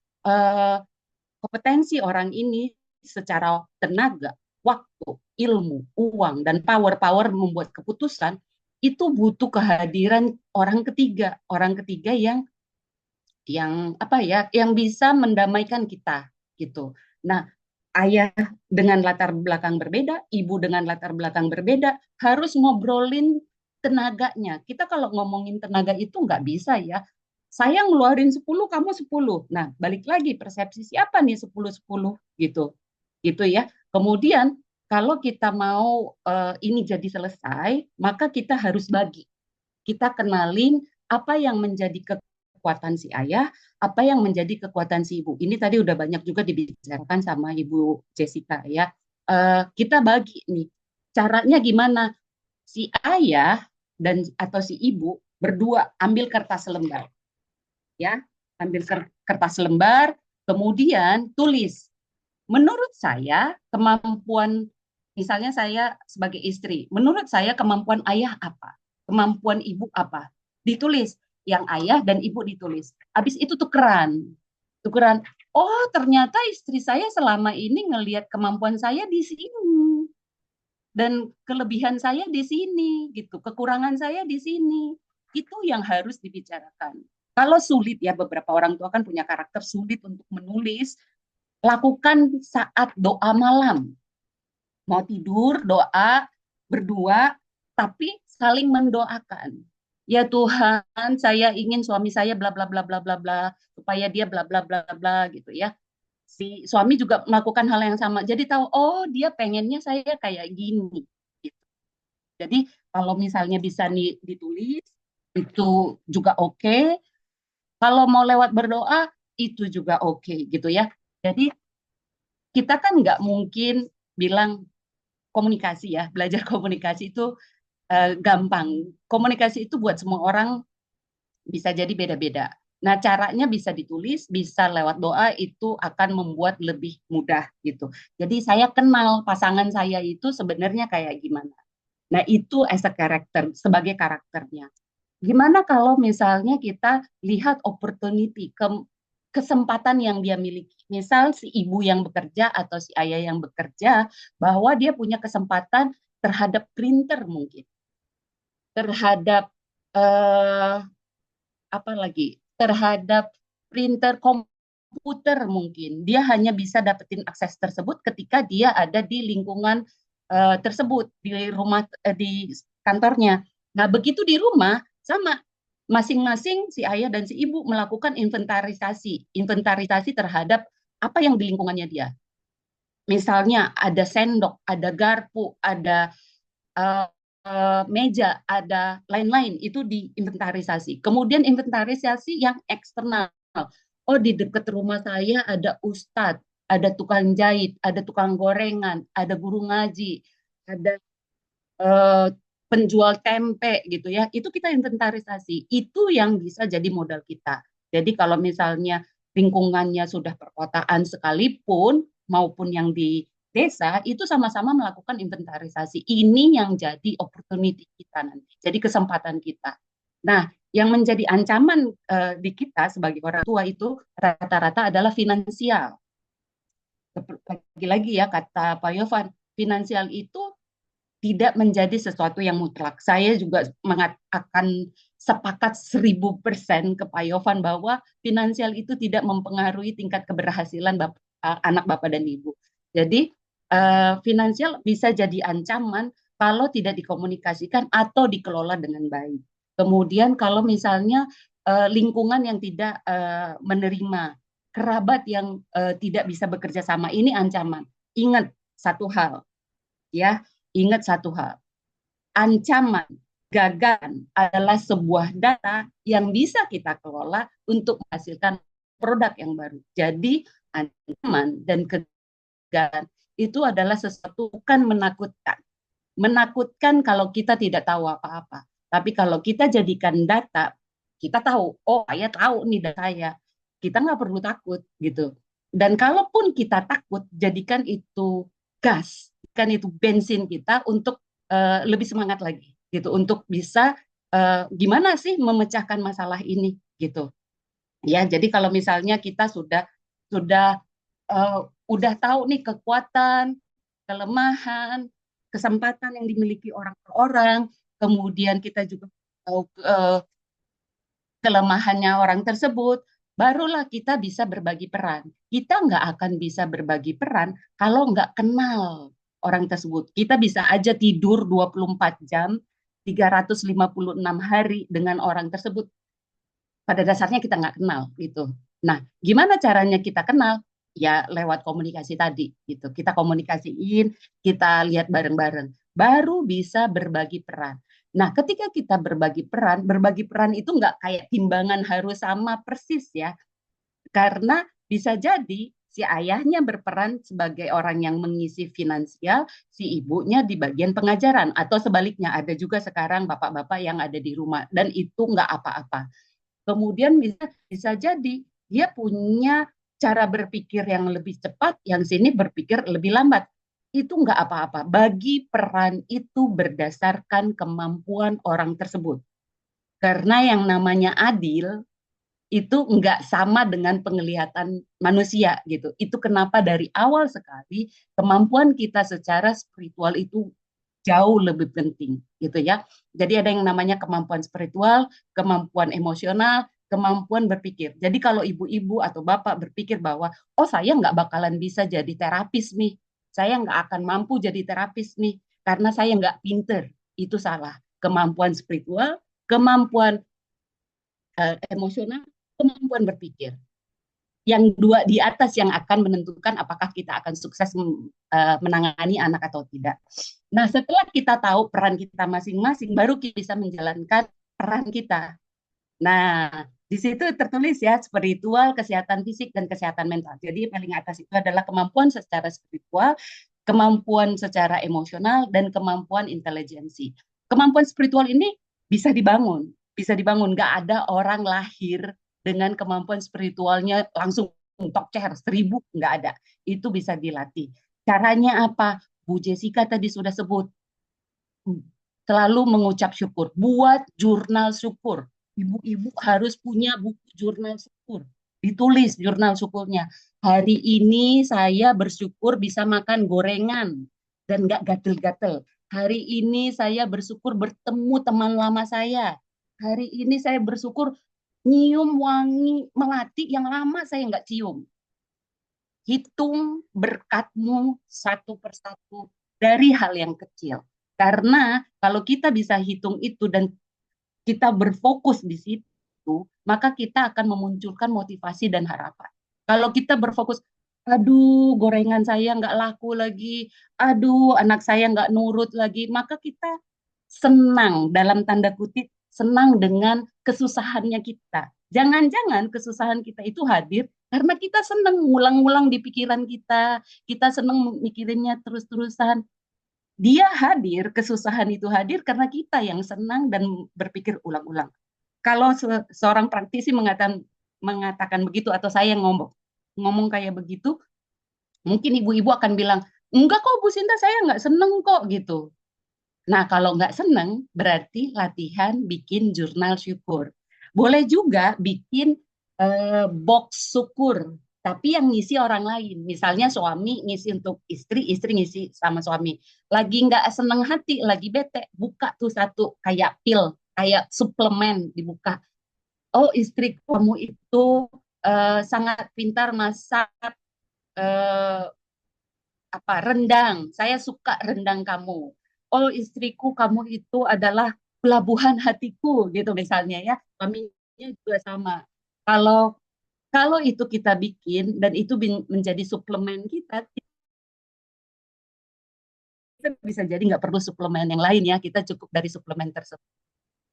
kompetensi orang ini secara tenaga, waktu, ilmu, uang, dan power membuat keputusan, itu butuh kehadiran orang ketiga yang apa ya, yang bisa mendamaikan kita gitu. Nah, ayah dengan latar belakang berbeda, ibu dengan latar belakang berbeda, harus ngobrolin tenaganya. Kita kalau ngomongin tenaga itu nggak bisa ya. Saya ngeluarin 10, kamu 10. Nah, balik lagi persepsi siapa nih 10-10 gitu. Gitu ya. Kemudian kalau kita mau ini jadi selesai, maka kita harus bagi. Kita kenalin apa yang menjadi kekuatan si ayah, apa yang menjadi kekuatan si ibu. Ini tadi udah banyak juga dibicarakan sama Ibu Jessica ya. Kita bagi nih. Caranya gimana? Si ayah atau si ibu berdua ambil kertas lembar. Ya, ambil kertas lembar, kemudian tulis. Menurut saya, kemampuan, misalnya saya sebagai istri, menurut saya kemampuan ayah apa? Kemampuan ibu apa? Ditulis. Yang ayah dan ibu ditulis. Habis itu tukeran. Tukeran. Oh, ternyata istri saya selama ini ngelihat kemampuan saya di sini. Dan kelebihan saya di sini, gitu. Kekurangan saya di sini. Itu yang harus dibicarakan. Kalau sulit ya, beberapa orang tua kan punya karakter sulit untuk menulis, lakukan saat doa malam. Mau tidur, doa, berdua, tapi saling mendoakan. Ya Tuhan, saya ingin suami saya bla bla bla bla bla bla, supaya dia bla bla bla bla gitu ya. Si suami juga melakukan hal yang sama. Jadi tahu, oh dia pengennya saya kayak gini. Gitu. Jadi kalau misalnya bisa ditulis, itu juga oke. Kalau mau lewat berdoa, itu juga oke gitu ya. Jadi kita kan nggak mungkin bilang komunikasi ya, belajar komunikasi itu gampang. Komunikasi itu buat semua orang bisa jadi beda-beda. Nah, caranya bisa ditulis, bisa lewat doa, itu akan membuat lebih mudah gitu. Jadi saya kenal pasangan saya itu sebenarnya kayak gimana. Nah, itu as a character, sebagai karakternya. Gimana kalau misalnya kita lihat opportunity, kesempatan yang dia miliki. Misal si ibu yang bekerja atau si ayah yang bekerja, bahwa dia punya kesempatan terhadap printer mungkin, terhadap apa lagi, terhadap printer komputer mungkin. Dia hanya bisa dapetin akses tersebut ketika dia ada di lingkungan tersebut, di rumah, di kantornya. Nah, begitu di rumah, sama. Masing-masing si ayah dan si ibu melakukan inventarisasi terhadap apa yang di lingkungannya dia. Misalnya ada sendok, ada garpu, ada meja, ada lain-lain, itu diinventarisasi. Kemudian inventarisasi yang eksternal. Oh, di dekat rumah saya ada ustadz, ada tukang jahit, ada tukang gorengan, ada guru ngaji, ada penjual tempe gitu ya. Itu kita inventarisasi. Itu yang bisa jadi modal kita. Jadi kalau misalnya lingkungannya sudah perkotaan sekalipun maupun yang di desa itu sama-sama melakukan inventarisasi. Ini yang jadi opportunity kita nanti, jadi kesempatan kita. Nah, yang menjadi ancaman di kita sebagai orang tua itu rata-rata adalah finansial. Lagi-lagi ya kata Pak Yovan, finansial itu tidak menjadi sesuatu yang mutlak. Saya juga akan sepakat 1000% ke Pak Yovan bahwa finansial itu tidak mempengaruhi tingkat keberhasilan anak Bapak dan Ibu. Jadi finansial bisa jadi ancaman kalau tidak dikomunikasikan atau dikelola dengan baik. Kemudian kalau misalnya lingkungan yang tidak menerima, kerabat yang tidak bisa bekerja sama, ini ancaman. Ingat satu hal, ya, ingat satu hal. Ancaman gagalan adalah sebuah data yang bisa kita kelola untuk menghasilkan produk yang baru. Jadi ancaman dan kegagalan itu adalah sesuatu bukan menakutkan. Menakutkan kalau kita tidak tahu apa-apa. Tapi kalau kita jadikan data, kita tahu, oh saya tahu nih data saya. Kita nggak perlu takut gitu. Dan kalaupun kita takut, jadikan itu gas, kan itu bensin kita untuk lebih semangat lagi gitu, untuk bisa gimana sih memecahkan masalah ini gitu. Ya, jadi kalau misalnya kita sudah udah tahu nih kekuatan, kelemahan, kesempatan yang dimiliki orang per orang, kemudian kita juga tahu kelemahannya orang tersebut, barulah kita bisa berbagi peran. Kita nggak akan bisa berbagi peran kalau nggak kenal orang tersebut. Kita bisa aja tidur 24 jam, 356 hari dengan orang tersebut. Pada dasarnya kita nggak kenal gitu. Nah, gimana caranya kita kenal? Ya lewat komunikasi tadi gitu. Kita komunikasiin, kita lihat bareng-bareng. Baru bisa berbagi peran. Nah, ketika kita berbagi peran itu nggak kayak timbangan harus sama persis ya. Karena bisa jadi si ayahnya berperan sebagai orang yang mengisi finansial, si ibunya di bagian pengajaran. Atau sebaliknya, ada juga sekarang bapak-bapak yang ada di rumah. Dan itu nggak apa-apa. Kemudian bisa jadi dia punya cara berpikir yang lebih cepat, yang sini berpikir lebih lambat. Itu nggak apa-apa. Bagi peran itu berdasarkan kemampuan orang tersebut. Karena yang namanya adil itu nggak sama dengan penglihatan manusia gitu. Itu kenapa dari awal sekali kemampuan kita secara spiritual itu jauh lebih penting gitu ya. Jadi ada yang namanya kemampuan spiritual, kemampuan emosional, kemampuan berpikir. Jadi kalau ibu-ibu atau bapak berpikir bahwa oh saya nggak bakalan bisa jadi terapis nih, saya nggak akan mampu jadi terapis nih karena saya nggak pinter, itu salah. Kemampuan spiritual, kemampuan emosional, kemampuan berpikir. Yang dua di atas yang akan menentukan apakah kita akan sukses menangani anak atau tidak. Nah, setelah kita tahu peran kita masing-masing, baru kita bisa menjalankan peran kita. Nah, di situ tertulis ya, spiritual, kesehatan fisik, dan kesehatan mental. Jadi paling atas itu adalah kemampuan secara spiritual, kemampuan secara emosional, dan kemampuan intelijensi. Kemampuan spiritual ini bisa dibangun. Nggak ada orang lahir dengan kemampuan spiritualnya langsung tok 1000, nggak ada. Itu bisa dilatih. Caranya apa? Bu Jessica tadi sudah sebut. Selalu mengucap syukur. Buat jurnal syukur. Ibu-ibu harus punya buku jurnal syukur. Ditulis jurnal syukurnya. Hari ini saya bersyukur bisa makan gorengan dan nggak gatel-gatel. Hari ini saya bersyukur bertemu teman lama saya. Hari ini saya bersyukur nyium wangi melati yang lama saya nggak cium. Hitung berkatmu satu persatu dari hal yang kecil. Karena kalau kita bisa hitung itu dan kita berfokus di situ, maka kita akan memunculkan motivasi dan harapan. Kalau kita berfokus, aduh gorengan saya nggak laku lagi, aduh anak saya nggak nurut lagi, maka kita senang, dalam tanda kutip, senang dengan kesusahannya kita. Jangan-jangan kesusahan kita itu hadir karena kita senang ngulang-ngulang di pikiran kita senang mikirinnya terus-terusan. Dia hadir, kesusahan itu hadir karena kita yang senang dan berpikir ulang-ulang. Kalau seorang praktisi mengatakan mengatakan begitu atau saya ngomong kayak begitu, mungkin ibu-ibu akan bilang, enggak kok Bu Sinta, saya nggak seneng kok gitu. Nah, kalau nggak seneng, berarti latihan bikin jurnal syukur. Boleh juga bikin box syukur, tapi yang ngisi orang lain. Misalnya suami ngisi untuk istri, istri ngisi sama suami. Lagi nggak seneng hati, lagi bete, buka tuh satu kayak pil, kayak suplemen dibuka. Oh, istri kamu itu sangat pintar masak eh, apa rendang. Saya suka rendang kamu. Oh, istriku, kamu itu adalah pelabuhan hatiku gitu misalnya ya. Suaminya juga sama. Kalau kalau itu kita bikin dan itu menjadi suplemen kita bisa jadi nggak perlu suplemen yang lain ya. Kita cukup dari suplemen tersebut.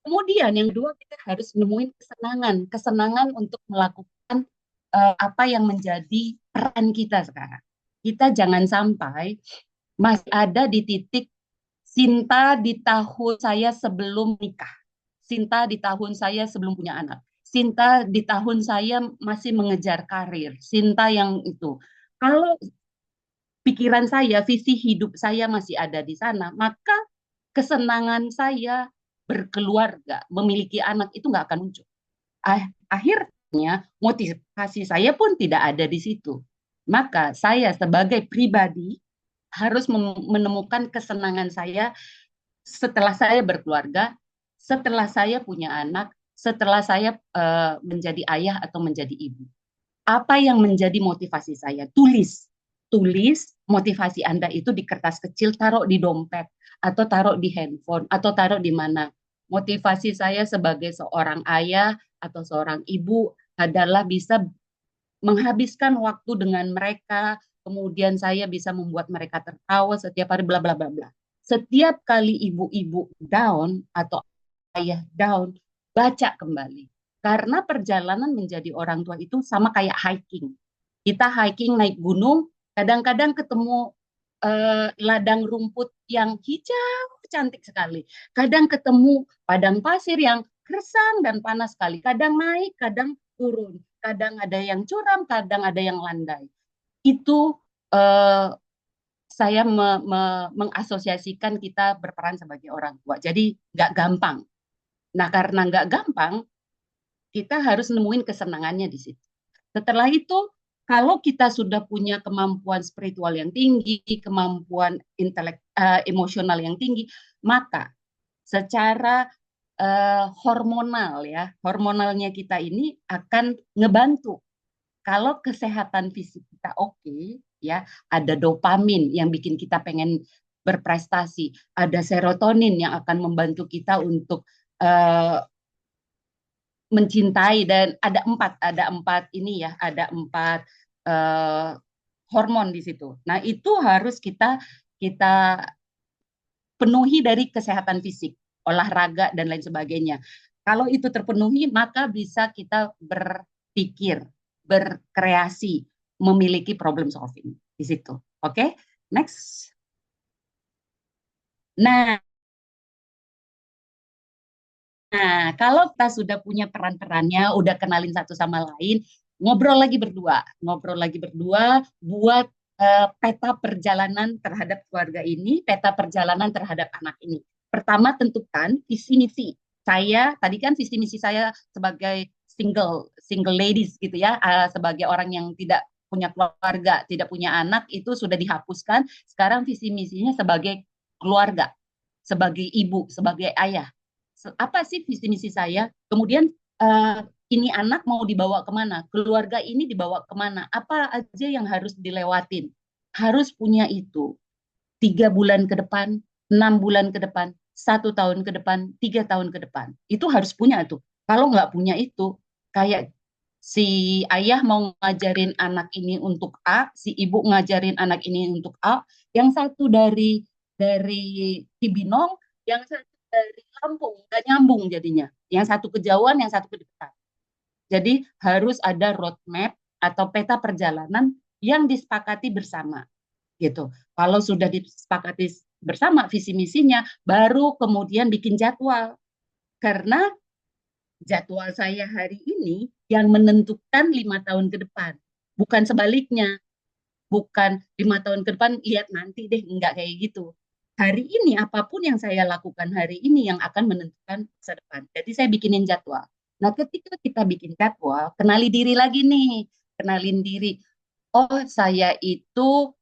Kemudian yang kedua kita harus nemuin kesenangan, kesenangan untuk melakukan apa yang menjadi peran kita sekarang. Kita jangan sampai masih ada di titik Sinta di tahun saya sebelum nikah. Sinta di tahun saya sebelum punya anak. Sinta di tahun saya masih mengejar karir. Sinta yang itu. Kalau pikiran saya, visi hidup saya masih ada di sana, maka kesenangan saya berkeluarga, memiliki anak itu nggak akan muncul. Akhirnya motivasi saya pun tidak ada di situ. Maka saya sebagai pribadi harus menemukan kesenangan saya setelah saya berkeluarga, setelah saya punya anak, setelah saya menjadi ayah atau menjadi ibu. Apa yang menjadi motivasi saya? Tulis motivasi Anda itu di kertas kecil, taruh di dompet, atau taruh di handphone, atau taruh di mana. Motivasi saya sebagai seorang ayah atau seorang ibu adalah bisa menghabiskan waktu dengan mereka, kemudian saya bisa membuat mereka tertawa setiap hari, bla bla bla bla. Setiap kali ibu-ibu down atau ayah down, baca kembali. Karena perjalanan menjadi orang tua itu sama kayak hiking. Kita hiking naik gunung, kadang-kadang ketemu ladang rumput yang hijau cantik sekali. Kadang ketemu padang pasir yang gersang dan panas sekali. Kadang naik, kadang turun. Kadang ada yang curam, kadang ada yang landai. Itu saya mengasosiasikan kita berperan sebagai orang tua. Jadi nggak gampang. Nah, karena nggak gampang, kita harus nemuin kesenangannya di situ. Setelah itu, kalau kita sudah punya kemampuan spiritual yang tinggi, kemampuan emosional yang tinggi, maka secara hormonal ya, hormonalnya kita ini akan ngebantu. Kalau kesehatan fisik kita oke, ya, ada dopamin yang bikin kita pengen berprestasi, ada serotonin yang akan membantu kita untuk uh, mencintai, dan ada empat ini ya, ada empat uh, hormon di situ. Nah, itu harus kita kita penuhi dari kesehatan fisik, olahraga dan lain sebagainya. Kalau itu terpenuhi, maka bisa kita berpikir, berkreasi, memiliki problem solving di situ. Oke, next. Nah, kalau kita sudah punya peran-perannya, udah kenalin satu sama lain, ngobrol lagi berdua, buat peta perjalanan terhadap keluarga ini, peta perjalanan terhadap anak ini. Pertama, tentukan visi misi. Tadi kan visi misi saya sebagai single ladies gitu ya, sebagai orang yang tidak punya keluarga, tidak punya anak, itu sudah dihapuskan. Sekarang visi misinya sebagai keluarga, sebagai ibu, sebagai ayah. Apa sih visi misi saya? Kemudian ini anak mau dibawa kemana? Keluarga ini dibawa kemana? Apa aja yang harus dilewatin? Harus punya itu. 3 bulan ke depan, 6 bulan ke depan, 1 tahun ke depan, 3 tahun ke depan. Itu harus punya itu. Kalau nggak punya itu, kayak si ayah mau ngajarin anak ini untuk A, si ibu ngajarin anak ini untuk A, yang satu dari Cibinong, yang satu dari Lampung, nggak nyambung jadinya. Yang satu kejauhan, yang satu ke depan. Jadi harus ada roadmap atau peta perjalanan yang disepakati bersama, gitu. Kalau sudah disepakati bersama visi misinya, baru kemudian bikin jadwal. Karena jadwal saya hari ini yang menentukan 5 tahun ke depan. Bukan sebaliknya, bukan 5 tahun ke depan, lihat nanti deh, enggak kayak gitu. Hari ini, apapun yang saya lakukan hari ini yang akan menentukan masa depan. Jadi saya bikinin jadwal. Nah, ketika kita bikin jadwal, kenali diri lagi nih, kenalin diri. Oh, saya itu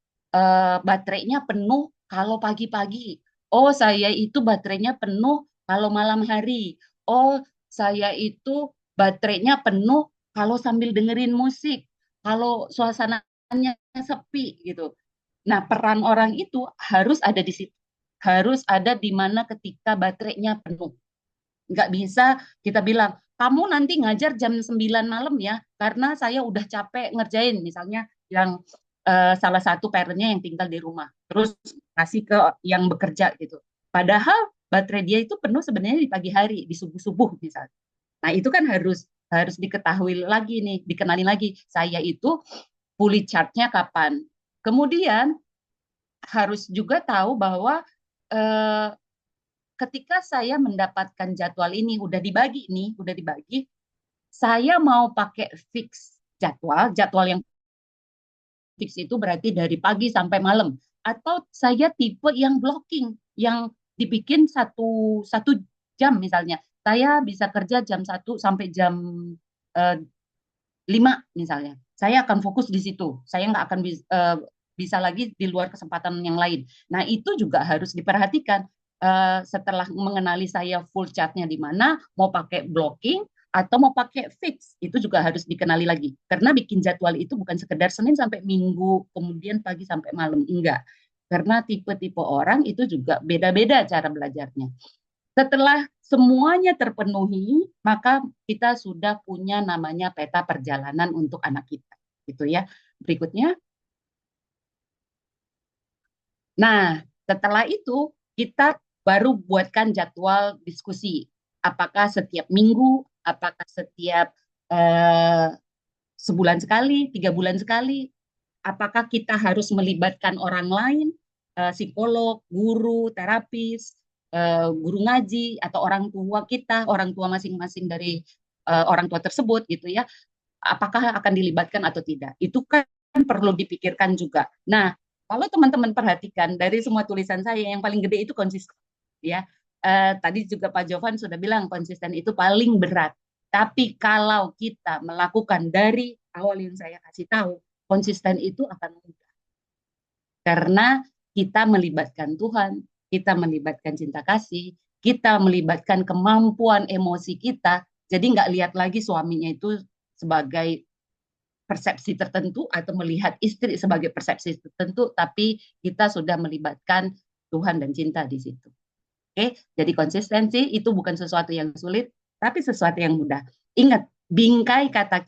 baterainya penuh kalau pagi-pagi. Oh, saya itu baterainya penuh kalau malam hari. Oh, saya itu baterainya penuh kalau sambil dengerin musik. Kalau suasananya sepi gitu. Nah, peran orang itu harus ada di situ. Harus ada di mana ketika baterainya penuh. Nggak bisa kita bilang, kamu nanti ngajar jam 9 malam ya, karena saya udah capek ngerjain. Misalnya yang salah satu parentnya yang tinggal di rumah, terus kasih ke yang bekerja gitu. Padahal baterai dia itu penuh sebenarnya di pagi hari, di subuh-subuh misalnya. Nah, itu kan harus harus diketahui lagi nih, dikenali lagi. Saya itu fully charge-nya kapan. Kemudian harus juga tahu bahwa eh, ketika saya mendapatkan jadwal ini udah dibagi, saya mau pakai fix jadwal yang fix itu berarti dari pagi sampai malam, atau saya tipe yang blocking, yang dibikin satu satu jam misalnya. Saya bisa kerja jam 1 sampai jam eh, 5 misalnya. Saya akan fokus di situ. Saya nggak akan bisa lagi di luar kesempatan yang lain. Nah, itu juga harus diperhatikan. Setelah mengenali saya full chatnya di mana, mau pakai blocking atau mau pakai fix, itu juga harus dikenali lagi. Karena bikin jadwal itu bukan sekedar Senin sampai Minggu, kemudian pagi sampai malam. Enggak. Karena tipe-tipe orang itu juga beda-beda cara belajarnya. Setelah semuanya terpenuhi, maka kita sudah punya namanya peta perjalanan untuk anak kita, gitu ya. Berikutnya, nah setelah itu kita baru buatkan jadwal diskusi. Apakah setiap minggu, apakah setiap eh, sebulan sekali, 3 bulan sekali, apakah kita harus melibatkan orang lain, psikolog, guru, terapis, guru ngaji, atau orang tua masing-masing dari orang tua tersebut gitu ya, apakah akan dilibatkan atau tidak. Itu kan perlu dipikirkan juga. Nah, kalau teman-teman perhatikan dari semua tulisan saya, yang paling gede itu konsisten. Ya, tadi juga Pak Jovan sudah bilang konsisten itu paling berat. Tapi kalau kita melakukan dari awal yang saya kasih tahu, konsisten itu akan mudah. Karena kita melibatkan Tuhan, kita melibatkan cinta kasih, kita melibatkan kemampuan emosi kita. Jadi nggak lihat lagi suaminya itu sebagai persepsi tertentu atau melihat istri sebagai persepsi tertentu, tapi kita sudah melibatkan Tuhan dan cinta di situ. Oke, jadi konsistensi itu bukan sesuatu yang sulit, tapi sesuatu yang mudah. Ingat, bingkai kata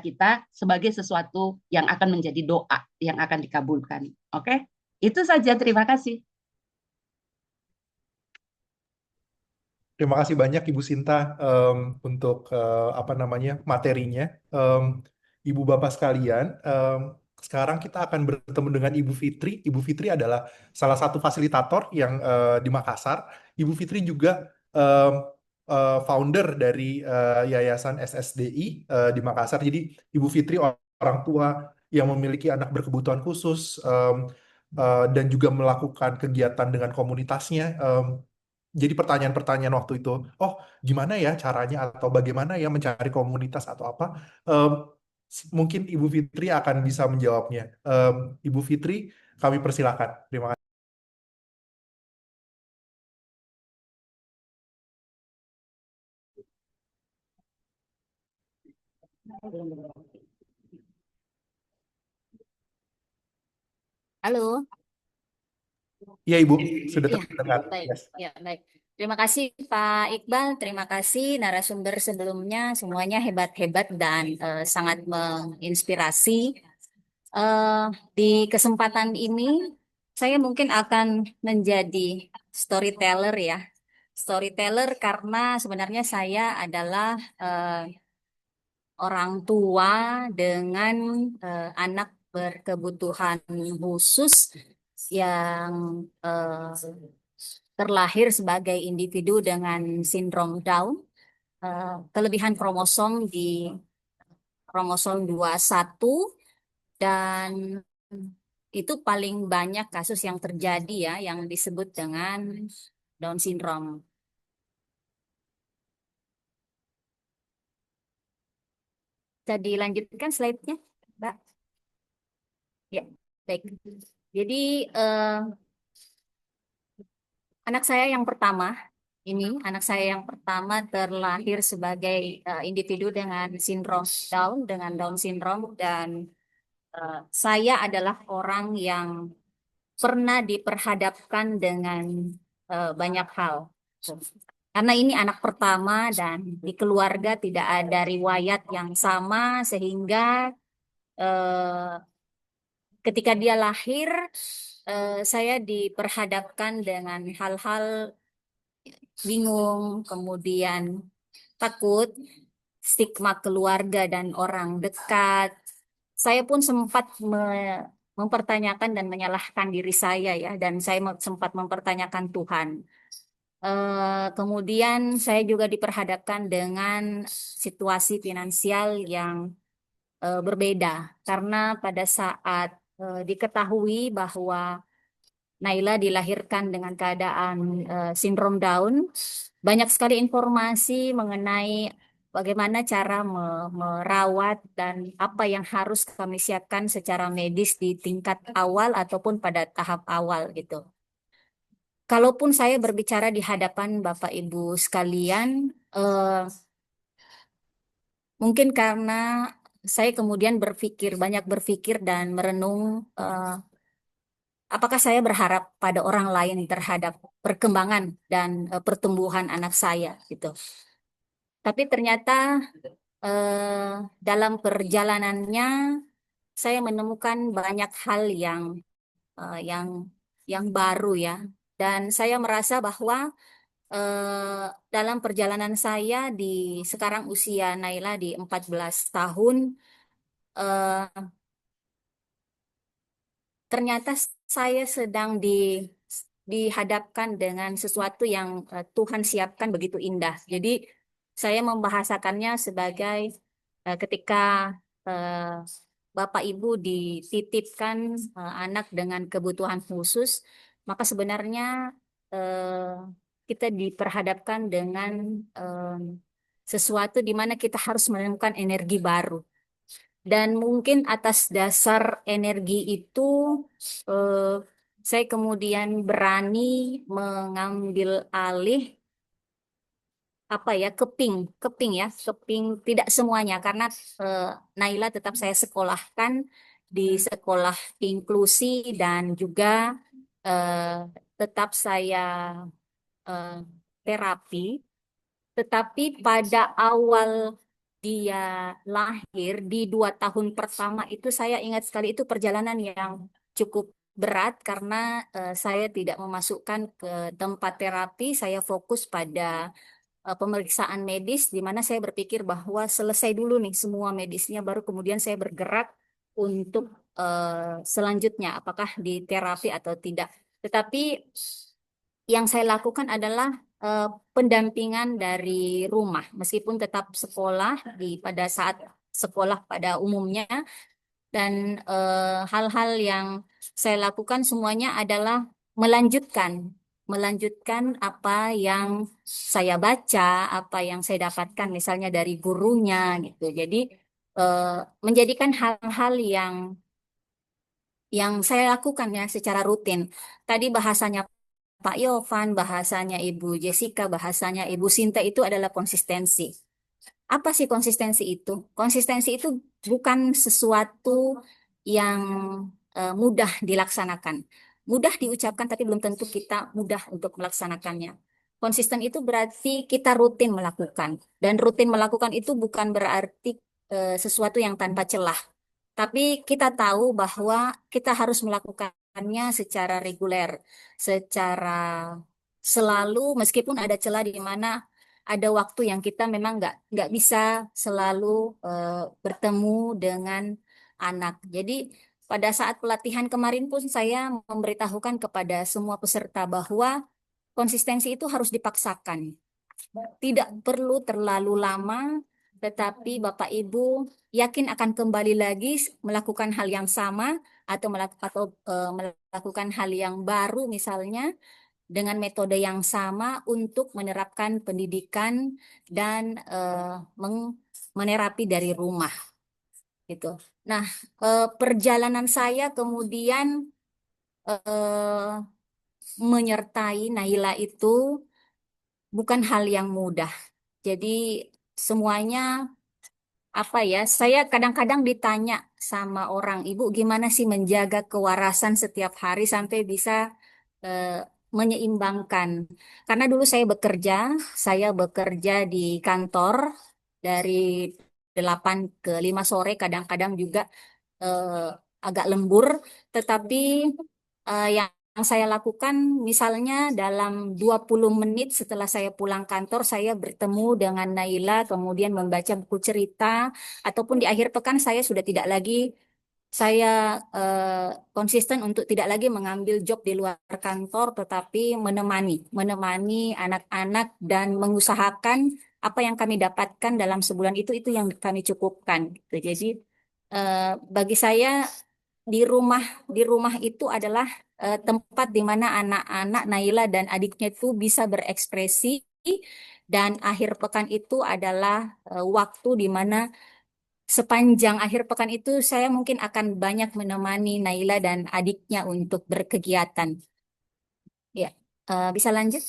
kita sebagai sesuatu yang akan menjadi doa yang akan dikabulkan. Oke, itu saja. Terima kasih. Terima kasih banyak Ibu Sinta untuk apa namanya materinya. Em, Ibu Bapak sekalian, sekarang kita akan bertemu dengan Ibu Fitri. Ibu Fitri adalah salah satu fasilitator yang di Makassar. Ibu Fitri juga em, founder dari Yayasan SSDI di Makassar. Jadi Ibu Fitri orang tua yang memiliki anak berkebutuhan khusus dan juga melakukan kegiatan dengan komunitasnya. Jadi pertanyaan-pertanyaan waktu itu, oh gimana ya caranya atau bagaimana ya mencari komunitas atau apa? Em, Mungkin Ibu Fitri akan bisa menjawabnya. Ibu Fitri, kami persilakan. Terima kasih. Halo, Iya Ibu, sudah iya, terdengar. baik, Yes. ya, baik. Terima kasih Pak Iqbal, terima kasih narasumber sebelumnya, semuanya hebat-hebat dan sangat menginspirasi. Eh, di kesempatan ini, saya mungkin akan menjadi storyteller ya. Storyteller karena sebenarnya saya adalah orang tua dengan anak berkebutuhan khusus yang terlahir sebagai individu dengan sindrom Down, kelebihan kromosom di kromosom 21, dan itu paling banyak kasus yang terjadi ya yang disebut dengan Down syndrome. Bisa dilanjutkan slide-nya, Mbak? Ya, baik. Jadi anak saya yang pertama anak saya yang pertama terlahir sebagai individu dengan sindrom Down, dengan Down syndrome, dan saya adalah orang yang pernah diperhadapkan dengan banyak hal. Karena ini anak pertama dan di keluarga tidak ada riwayat yang sama, sehingga eh, ketika dia lahir, saya diperhadapkan dengan hal-hal bingung, kemudian takut, stigma keluarga dan orang dekat. Saya pun sempat mempertanyakan dan menyalahkan diri saya ya, dan saya sempat mempertanyakan Tuhan. Kemudian saya juga diperhadapkan dengan situasi finansial yang berbeda, karena pada saat diketahui bahwa Naila dilahirkan dengan keadaan sindrom Down, banyak sekali informasi mengenai bagaimana cara merawat dan apa yang harus kami siapkan secara medis di tingkat awal ataupun pada tahap awal gitu. Kalaupun saya berbicara di hadapan Bapak Ibu sekalian, mungkin karena saya kemudian banyak berpikir dan merenung, apakah saya berharap pada orang lain terhadap perkembangan dan pertumbuhan anak saya gitu. Tapi ternyata eh, dalam perjalanannya saya menemukan banyak hal yang eh, yang yang baru ya. Dan saya merasa bahwa dalam perjalanan saya di sekarang usia Naila di 14 tahun, eh, ternyata saya sedang dihadapkan dengan sesuatu yang Tuhan siapkan begitu indah. Jadi saya membahasakannya sebagai ketika eh, Bapak Ibu dititipkan anak dengan kebutuhan khusus, maka sebenarnya eh, kita diperhadapkan dengan eh, sesuatu di mana kita harus menemukan energi baru. Dan mungkin atas dasar energi itu, eh, saya kemudian berani mengambil alih apa ya, keping tidak semuanya, karena eh, Naila tetap saya sekolahkan di sekolah inklusi, dan juga eh, tetap saya eh, terapi. Tetapi pada awal dia lahir di 2 tahun pertama itu, saya ingat sekali itu perjalanan yang cukup berat, karena saya tidak memasukkan ke tempat terapi. Saya fokus pada pemeriksaan medis, di mana saya berpikir bahwa selesai dulu nih semua medisnya, baru kemudian saya bergerak untuk selanjutnya, apakah di terapi atau tidak. Tetapi yang saya lakukan adalah pendampingan dari rumah, meskipun tetap sekolah pada saat sekolah pada umumnya, dan hal-hal yang saya lakukan semuanya adalah melanjutkan melanjutkan apa yang saya baca, apa yang saya dapatkan misalnya dari gurunya gitu. Jadi eh, menjadikan hal-hal yang saya lakukan ya secara rutin. Tadi bahasanya Pak Yovan, bahasanya Ibu Jessica, bahasanya Ibu Sinta itu adalah konsistensi. Apa sih konsistensi itu? Konsistensi itu bukan sesuatu yang mudah dilaksanakan. Mudah diucapkan, tapi belum tentu kita mudah untuk melaksanakannya. Konsisten itu berarti kita rutin melakukan. Dan rutin melakukan itu bukan berarti sesuatu yang tanpa celah. Tapi kita tahu bahwa kita harus melakukannya secara reguler, secara selalu, meskipun ada celah di mana ada waktu yang kita memang nggak bisa selalu bertemu dengan anak. Jadi pada saat pelatihan kemarin pun saya memberitahukan kepada semua peserta bahwa konsistensi itu harus dipaksakan. Tidak perlu terlalu lama, tetapi Bapak Ibu yakin akan kembali lagi melakukan hal yang sama atau melakukan hal yang baru misalnya dengan metode yang sama untuk menerapkan pendidikan dan menerapi dari rumah gitu. Nah, perjalanan saya kemudian eh, menyertai Naila itu bukan hal yang mudah. Jadi semuanya apa ya? Saya kadang-kadang ditanya sama orang, Ibu gimana sih menjaga kewarasan setiap hari sampai bisa eh, menyeimbangkan. Karena dulu saya bekerja di kantor dari 8 ke 5 sore, kadang-kadang juga eh, agak lembur, tetapi yang saya lakukan misalnya dalam 20 menit setelah saya pulang kantor, saya bertemu dengan Naila, kemudian membaca buku cerita, ataupun di akhir pekan saya konsisten untuk tidak lagi mengambil job di luar kantor, tetapi menemani anak-anak dan mengusahakan apa yang kami dapatkan dalam sebulan itu yang kami cukupkan. Gitu. Jadi bagi saya di rumah itu adalah tempat di mana anak-anak Naila dan adiknya itu bisa berekspresi, dan akhir pekan itu adalah waktu di mana sepanjang akhir pekan itu saya mungkin akan banyak menemani Naila dan adiknya untuk berkegiatan. Ya, bisa lanjut.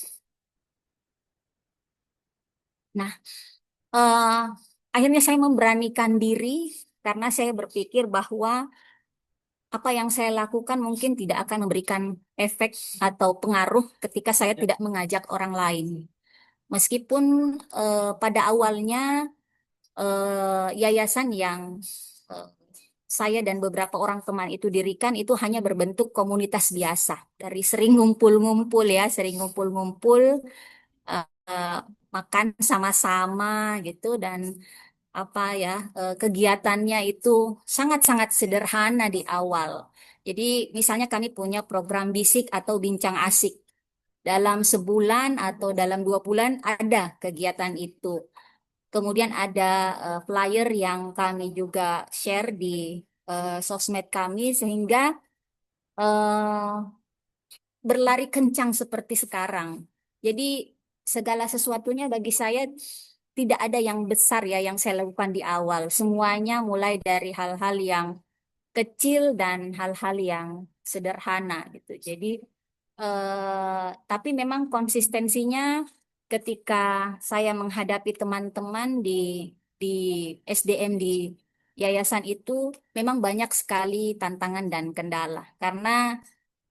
Nah, eh, akhirnya saya memberanikan diri karena saya berpikir bahwa apa yang saya lakukan mungkin tidak akan memberikan efek atau pengaruh ketika saya tidak mengajak orang lain. Meskipun pada awalnya yayasan yang eh, saya dan beberapa orang teman itu dirikan itu hanya berbentuk komunitas biasa, dari sering ngumpul-ngumpul ya, sering ngumpul-ngumpul, makan sama-sama gitu, dan apa ya, kegiatannya itu sangat-sangat sederhana di awal. Jadi misalnya kami punya program bisik atau bincang asik. Dalam sebulan atau dalam 2 bulan ada kegiatan itu. Kemudian ada flyer yang kami juga share di sosmed kami sehingga eh, berlari kencang seperti sekarang. Jadi segala sesuatunya bagi saya tidak ada yang besar ya yang saya lakukan di awal. Semuanya mulai dari hal-hal yang kecil dan hal-hal yang sederhana gitu. Jadi tapi memang konsistensinya ketika saya menghadapi teman-teman di SDM di yayasan itu memang banyak sekali tantangan dan kendala karena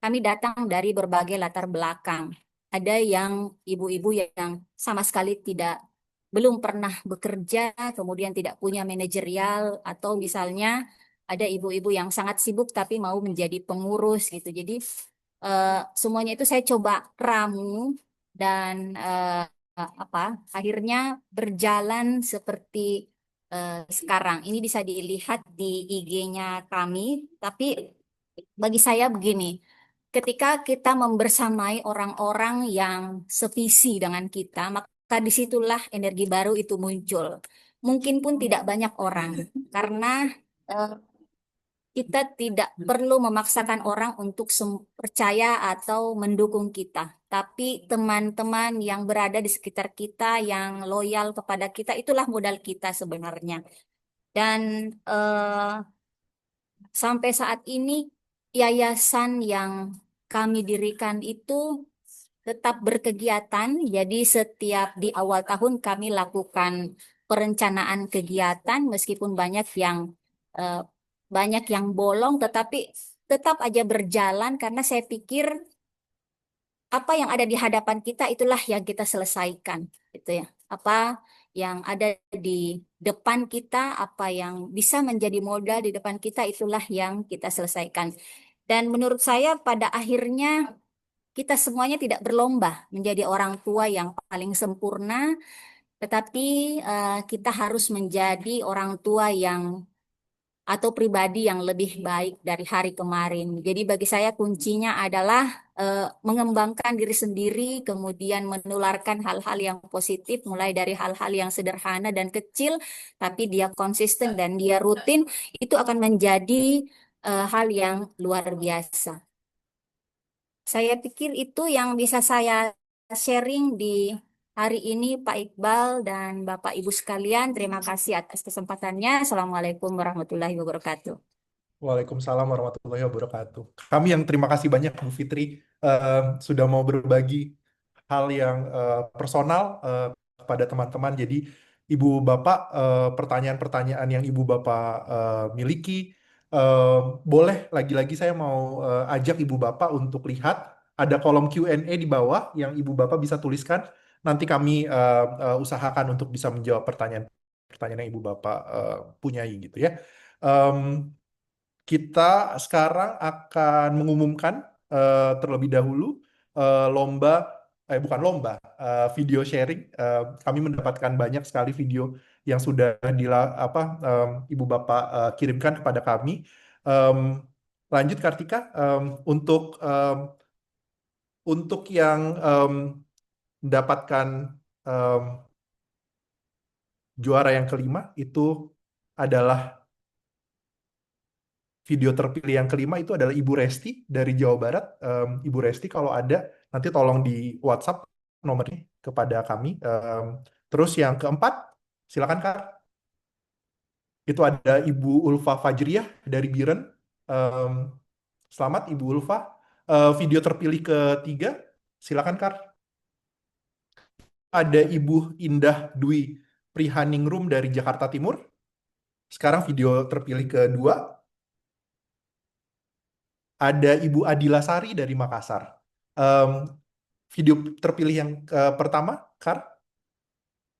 kami datang dari berbagai latar belakang. Ada yang ibu-ibu yang sama sekali belum pernah bekerja, kemudian tidak punya manajerial, atau misalnya ada ibu-ibu yang sangat sibuk tapi mau menjadi pengurus gitu. Jadi semuanya itu saya coba ramu dan apa akhirnya berjalan seperti sekarang. Ini bisa dilihat di IG-nya kami, tapi bagi saya begini, ketika kita membersamai orang-orang yang sevisi dengan kita, maka disitulah energi baru itu muncul. Mungkin pun tidak banyak orang, karena eh, kita tidak perlu memaksakan orang untuk percaya atau mendukung kita. Tapi teman-teman yang berada di sekitar kita, yang loyal kepada kita, itulah modal kita sebenarnya. Dan eh, sampai saat ini, yayasan yang kami dirikan itu tetap berkegiatan. Jadi setiap di awal tahun kami lakukan perencanaan kegiatan, meskipun eh, banyak yang bolong, tetapi tetap aja berjalan karena saya pikir apa yang ada di hadapan kita itulah yang kita selesaikan, gitu ya. Apa yang ada di depan kita, apa yang bisa menjadi modal di depan kita, itulah yang kita selesaikan. Dan menurut saya pada akhirnya kita semuanya tidak berlomba menjadi orang tua yang paling sempurna, tetapi kita harus menjadi orang tua yang atau pribadi yang lebih baik dari hari kemarin. Jadi bagi saya kuncinya adalah mengembangkan diri sendiri, kemudian menularkan hal-hal yang positif, mulai dari hal-hal yang sederhana dan kecil, tapi dia konsisten dan dia rutin, itu akan menjadi hal yang luar biasa. Saya pikir itu yang bisa saya sharing di hari ini, Pak Iqbal dan Bapak Ibu sekalian. Terima kasih atas kesempatannya. Assalamualaikum warahmatullahi wabarakatuh. Waalaikumsalam warahmatullahi wabarakatuh. Kami yang terima kasih banyak Bu Fitri sudah mau berbagi hal yang personal kepada teman-teman. Jadi Ibu Bapak pertanyaan-pertanyaan yang Ibu Bapak miliki boleh lagi-lagi saya mau ajak Ibu Bapak untuk lihat ada kolom Q&A di bawah yang Ibu Bapak bisa tuliskan. Nanti kami usahakan untuk bisa menjawab pertanyaan-pertanyaan yang Ibu Bapak punyai gitu ya. Em, kita sekarang akan mengumumkan terlebih dahulu lomba, bukan lomba, video sharing. Kami mendapatkan banyak sekali video yang sudah Ibu Bapak kirimkan kepada kami. Em, Lanjut Kartika, untuk yang mendapatkan em, juara yang kelima itu adalah video terpilih yang kelima itu adalah Ibu Resti dari Jawa Barat. Ibu Resti kalau ada nanti tolong di WhatsApp nomornya kepada kami. Terus yang keempat, silakan Kak. Itu ada Ibu Ulfa Fajriah dari Biren. Em, Selamat Ibu Ulfa. Video terpilih ketiga, silakan Kak. Ada Ibu Indah Dwi Prihaningrum dari Jakarta Timur. Sekarang video terpilih kedua. Ada Ibu Adila Sari dari Makassar. Em, Video terpilih yang pertama, Kar,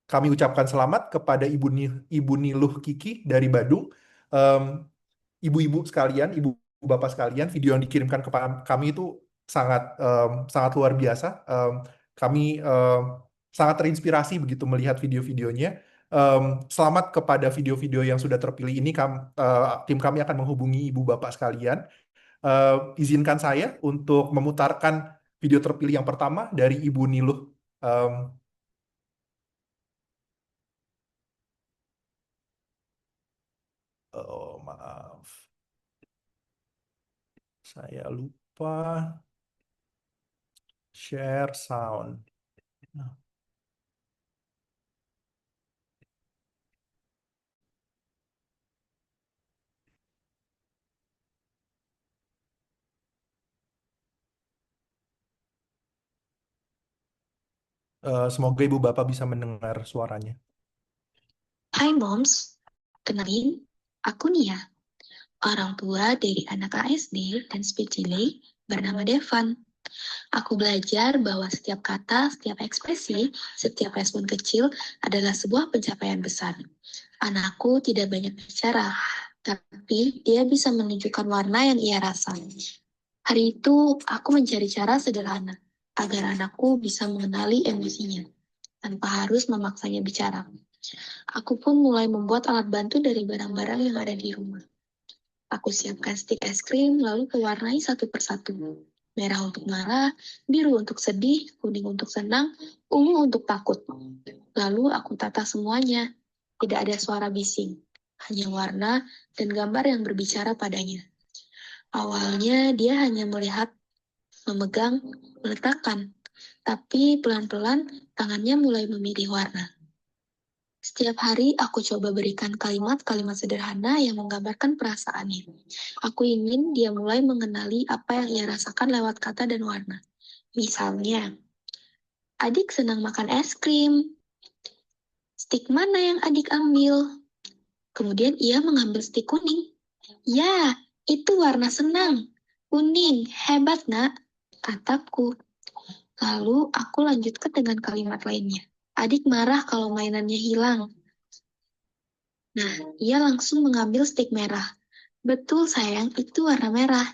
kami ucapkan selamat kepada Ibu Niluh Kiki dari Badung. Em, Ibu-ibu sekalian, ibu bapak sekalian, video yang dikirimkan kepada kami itu sangat luar biasa. Kami sangat terinspirasi begitu melihat video-videonya. Selamat kepada video-video yang sudah terpilih ini. Tim kami akan menghubungi ibu bapak sekalian. Izinkan saya untuk memutarkan video terpilih yang pertama dari Ibu Niluh. Em, oh, maaf, saya lupa share sound. Nah, semoga Ibu Bapak bisa mendengar suaranya. Hai Moms, kenalin, aku Nia, orang tua dari anak ASD dan speech delay bernama Devan. Aku belajar bahwa setiap kata, setiap ekspresi, setiap respon kecil adalah sebuah pencapaian besar. Anakku tidak banyak bicara, tapi dia bisa menunjukkan warna yang ia rasa. Hari itu, aku mencari cara sederhana agar anakku bisa mengenali emosinya, tanpa harus memaksanya bicara. Aku pun mulai membuat alat bantu dari barang-barang yang ada di rumah. Aku siapkan stik es krim, lalu pewarnai satu persatu. Merah untuk marah, biru untuk sedih, kuning untuk senang, ungu untuk takut. Lalu aku tata semuanya. Tidak ada suara bising, hanya warna dan gambar yang berbicara padanya. Awalnya dia hanya melihat, memegang, meletakkan. Tapi pelan-pelan tangannya mulai memilih warna. Setiap hari aku coba berikan kalimat-kalimat sederhana yang menggambarkan perasaannya. Aku ingin dia mulai mengenali apa yang ia rasakan lewat kata dan warna. Misalnya, adik senang makan es krim. Stik mana yang adik ambil? Kemudian ia mengambil stik kuning. Ya, itu warna senang. Kuning, hebat nak, kataku. Lalu aku lanjutkan dengan kalimat lainnya. Adik marah kalau mainannya hilang. Nah, ia langsung mengambil stik merah. Betul sayang, itu warna merah.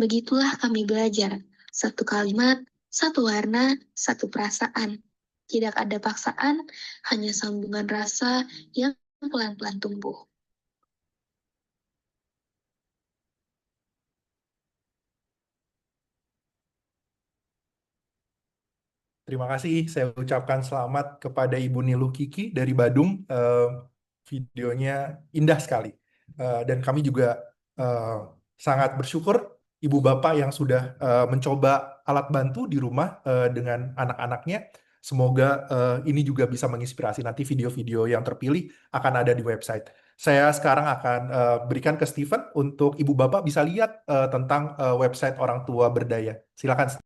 Begitulah kami belajar. Satu kalimat, satu warna, satu perasaan. Tidak ada paksaan, hanya sambungan rasa yang pelan-pelan tumbuh. Terima kasih. Saya ucapkan selamat kepada Ibu Niluh Kiki dari Badung. Videonya indah sekali. Dan kami juga eh, sangat bersyukur Ibu Bapak yang sudah mencoba alat bantu di rumah dengan anak-anaknya. Semoga ini juga bisa menginspirasi. Nanti video-video yang terpilih akan ada di website. Saya sekarang akan berikan ke Steven untuk Ibu Bapak bisa lihat tentang website Orang Tua Berdaya. Silakan.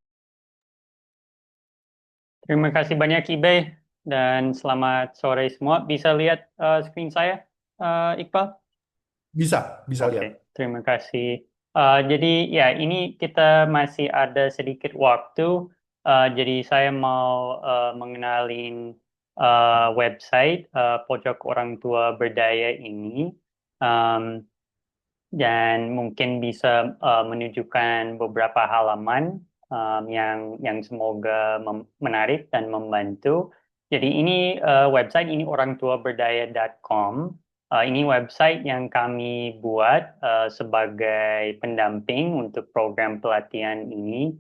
Terima kasih banyak Ibe dan selamat sore semua. Bisa lihat screen saya, Iqbal? Bisa lihat. Oke, terima kasih. Jadi ya ini kita masih ada sedikit waktu. Jadi saya mau mengenalin website Pojok Orang Tua Berdaya ini. Um, dan mungkin bisa menunjukkan beberapa halaman yang semoga menarik dan membantu. Jadi ini website ini orangtuaberdaya.com. Ini website yang kami buat sebagai pendamping untuk program pelatihan ini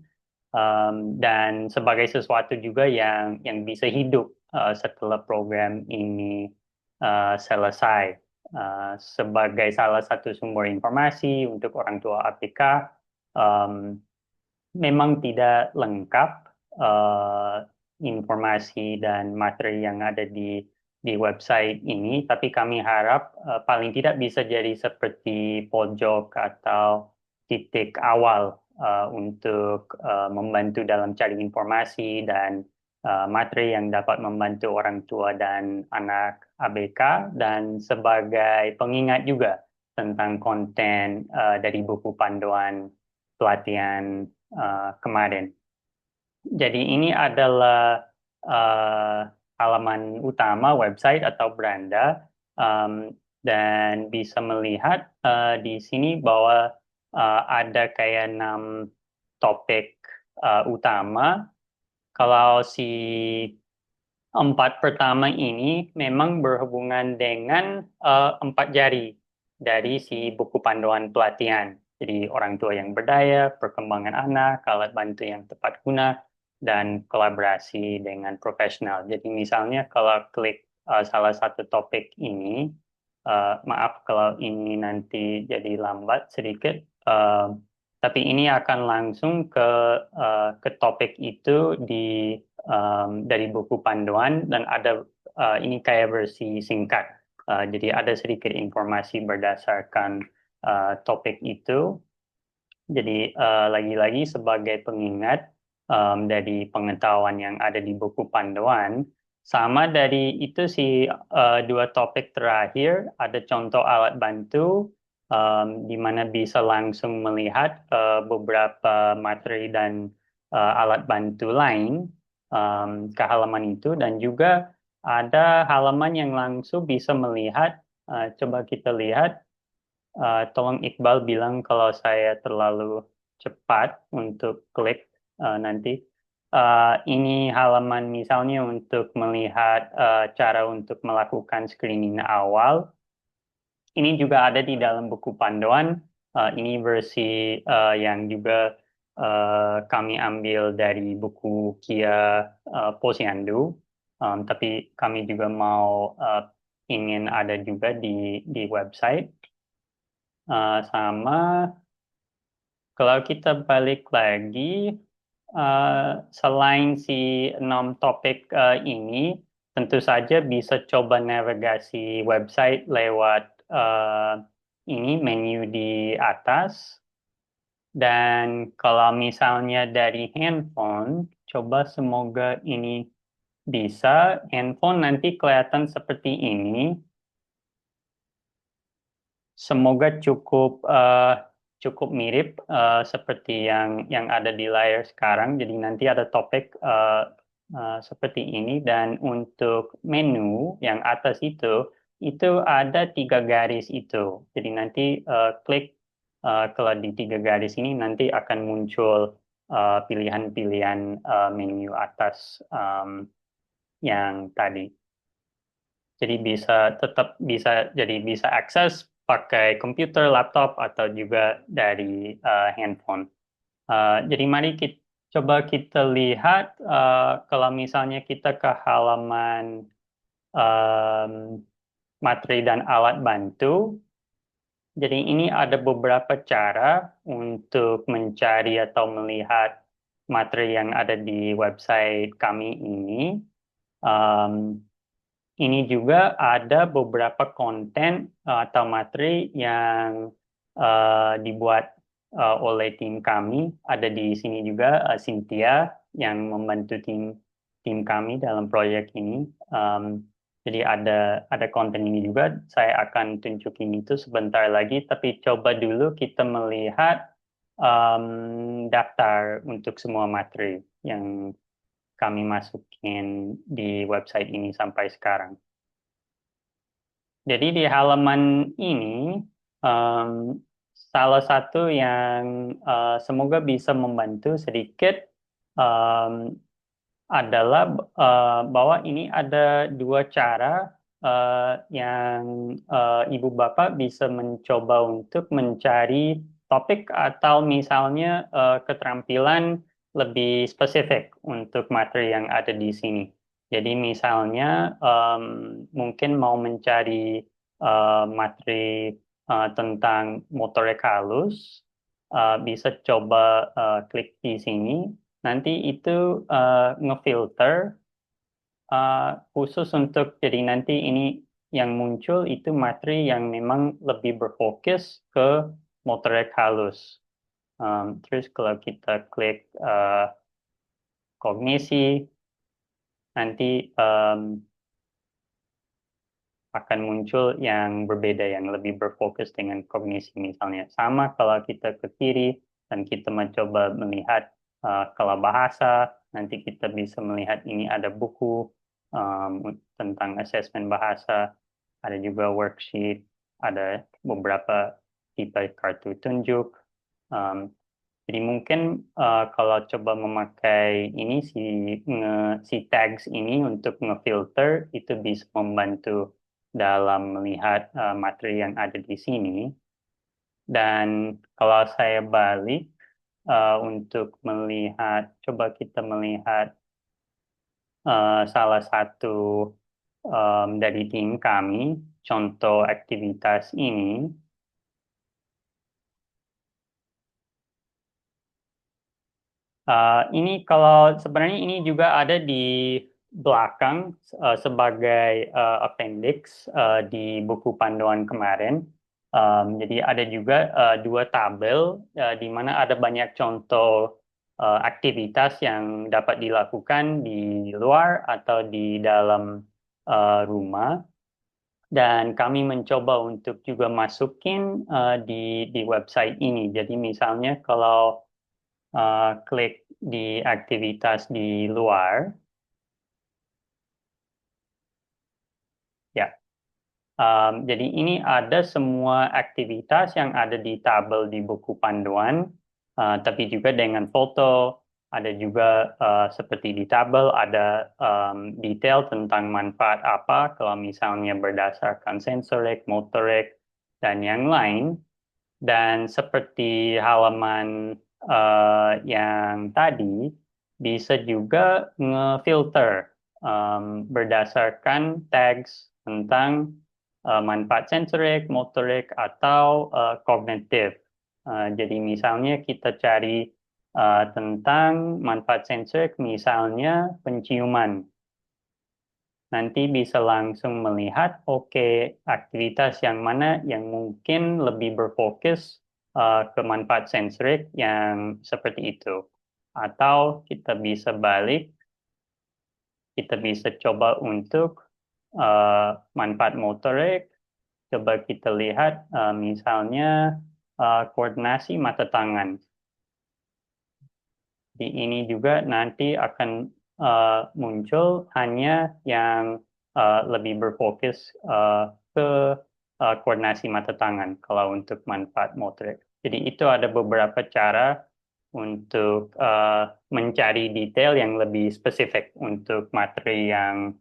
dan sebagai sesuatu juga yang bisa hidup setelah program ini selesai. Sebagai salah satu sumber informasi untuk orang tua APK, memang tidak lengkap informasi dan materi yang ada di website ini, tapi kami harap paling tidak bisa jadi seperti pojok atau titik awal untuk membantu dalam cari informasi dan materi yang dapat membantu orang tua dan anak ABK dan sebagai pengingat juga tentang konten dari buku panduan pelatihan kemarin. Jadi ini adalah halaman utama website atau beranda dan bisa melihat di sini bahwa ada kayak 6 topik utama. Kalau si 4 pertama ini memang berhubungan dengan 4 jari dari si buku panduan pelatihan. Jadi orang tua yang berdaya, perkembangan anak, alat bantu yang tepat guna, dan kolaborasi dengan profesional. Jadi misalnya kalau klik salah satu topik ini, maaf kalau ini nanti jadi lambat sedikit, tapi ini akan langsung ke topik itu dari buku panduan dan ada ini kayak versi singkat. Jadi ada sedikit informasi berdasarkan topik itu. Jadi lagi-lagi sebagai pengingat dari pengetahuan yang ada di buku panduan, sama dari itu si 2 topik terakhir ada contoh alat bantu di mana bisa langsung melihat beberapa materi dan alat bantu lain ke halaman itu dan juga ada halaman yang langsung bisa melihat. Coba kita lihat. Tolong Iqbal bilang kalau saya terlalu cepat untuk klik nanti. Ini halaman misalnya untuk melihat cara untuk melakukan screening awal. Ini juga ada di dalam buku panduan. Ini versi yang juga kami ambil dari buku Kia Posyandu. Tapi kami juga mau ingin ada juga di website. Sama kalau kita balik lagi, selain si 6 topik ini, tentu saja bisa coba navigasi website lewat ini menu di atas. Dan kalau misalnya dari handphone, coba semoga ini bisa. Handphone nanti kelihatan seperti ini. Semoga cukup mirip seperti yang ada di layar sekarang. Jadi nanti ada topik seperti ini dan untuk menu yang atas itu ada 3 garis itu. Jadi nanti klik kalau di 3 garis ini nanti akan muncul pilihan-pilihan menu atas yang tadi. Jadi bisa akses pakai komputer, laptop atau juga dari handphone. Jadi mari coba kita lihat kalau misalnya kita ke halaman materi dan alat bantu. Jadi ini ada beberapa cara untuk mencari atau melihat materi yang ada di website kami ini. Ini juga ada beberapa konten atau materi yang dibuat oleh tim kami. Ada di sini juga Cynthia yang membantu tim kami dalam proyek ini. Jadi ada konten ini juga. Saya akan tunjukin itu sebentar lagi. Tapi coba dulu kita melihat daftar untuk semua materi yang kami masukin di website ini sampai sekarang. Jadi di halaman ini, salah satu yang semoga bisa membantu sedikit adalah bahwa ini ada dua cara yang Ibu Bapak bisa mencoba untuk mencari topik atau misalnya keterampilan lebih spesifik untuk materi yang ada di sini. Jadi misalnya mungkin mau mencari materi tentang motorik halus, bisa coba klik di sini. Nanti itu ngefilter khusus untuk, jadi nanti ini yang muncul itu materi yang memang lebih berfokus ke motorik halus. Terus kalau kita klik kognisi, nanti akan muncul yang berbeda, yang lebih berfokus dengan kognisi misalnya. Sama kalau kita ke kiri dan kita mencoba melihat kalau bahasa, nanti kita bisa melihat ini ada buku tentang asesmen bahasa, ada juga worksheet, ada beberapa tipe kartu tunjuk. Jadi mungkin kalau coba memakai ini si tags ini untuk ngefilter, itu bisa membantu dalam melihat materi yang ada di sini. Dan kalau saya balik untuk melihat, coba kita melihat salah satu dari tim kami, contoh aktivitas ini. Ini kalau sebenarnya ini juga ada di belakang sebagai appendix di buku panduan kemarin. Jadi ada juga dua tabel di mana ada banyak contoh aktivitas yang dapat dilakukan di luar atau di dalam rumah. Dan kami mencoba untuk juga masukin di website ini. Jadi misalnya kalau klik di aktivitas di luar, ya. Jadi ini ada semua aktivitas yang ada di tabel di buku panduan, tapi juga dengan foto, ada juga seperti di tabel ada detail tentang manfaat apa, kalau misalnya berdasarkan sensorik, motorik, dan yang lain. Dan seperti halaman yang tadi, bisa juga ngefilter berdasarkan tags tentang manfaat sensorik, motorik, atau kognitif. Jadi misalnya kita cari tentang manfaat sensorik, misalnya penciuman. Nanti bisa langsung melihat, oke, aktivitas yang mana yang mungkin lebih berfokus ke manfaat sensorik yang seperti itu. Atau kita bisa balik, kita bisa coba untuk manfaat motorik, coba kita lihat misalnya koordinasi mata tangan. Di ini juga nanti akan muncul hanya yang lebih berfokus ke koordinasi mata tangan kalau untuk manfaat motorik. Jadi itu ada beberapa cara untuk mencari detail yang lebih spesifik untuk materi yang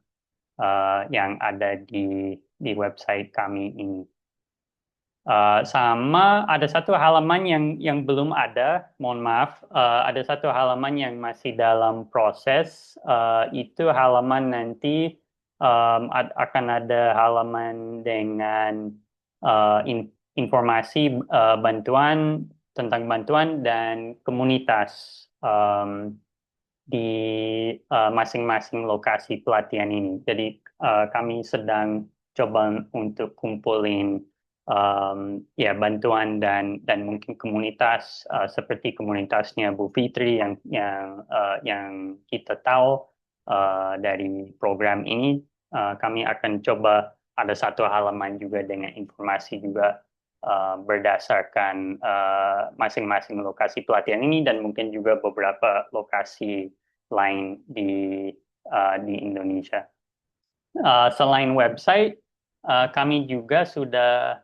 ada di website kami ini. Sama ada satu halaman yang belum ada, mohon maaf, ada satu halaman yang masih dalam proses. Itu halaman nanti akan ada halaman dengan informasi bantuan tentang bantuan dan komunitas di masing-masing lokasi pelatihan ini. Jadi kami sedang coba untuk kumpulin ya bantuan dan mungkin komunitas seperti komunitasnya Bu Fitri yang kita tahu dari program ini. Kami akan coba ada satu halaman juga dengan informasi juga berdasarkan masing-masing lokasi pelatihan ini dan mungkin juga beberapa lokasi lain di Indonesia. Selain website, kami juga sudah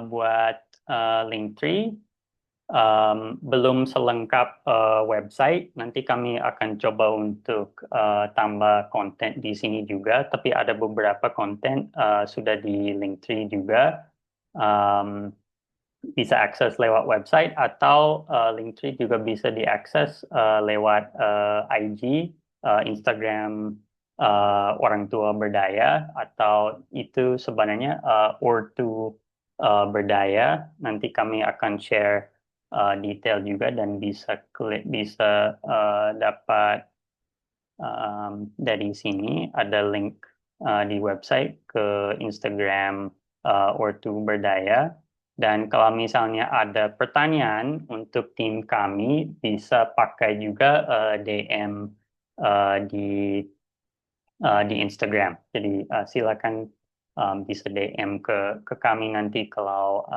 buat Linktree. Belum selengkap website, nanti kami akan coba untuk tambah konten di sini juga, tapi ada beberapa konten sudah di Linktree juga. Bisa akses lewat website atau Linktree juga bisa diakses lewat IG, Instagram Orang Tua Berdaya, atau itu sebenarnya Ortu Berdaya. Nanti kami akan share detail juga dan bisa dapat dari sini ada link di website ke Instagram Ortu Berdaya. Dan kalau misalnya ada pertanyaan untuk tim kami, bisa pakai juga DM di Instagram. Jadi silakan bisa DM ke kami nanti kalau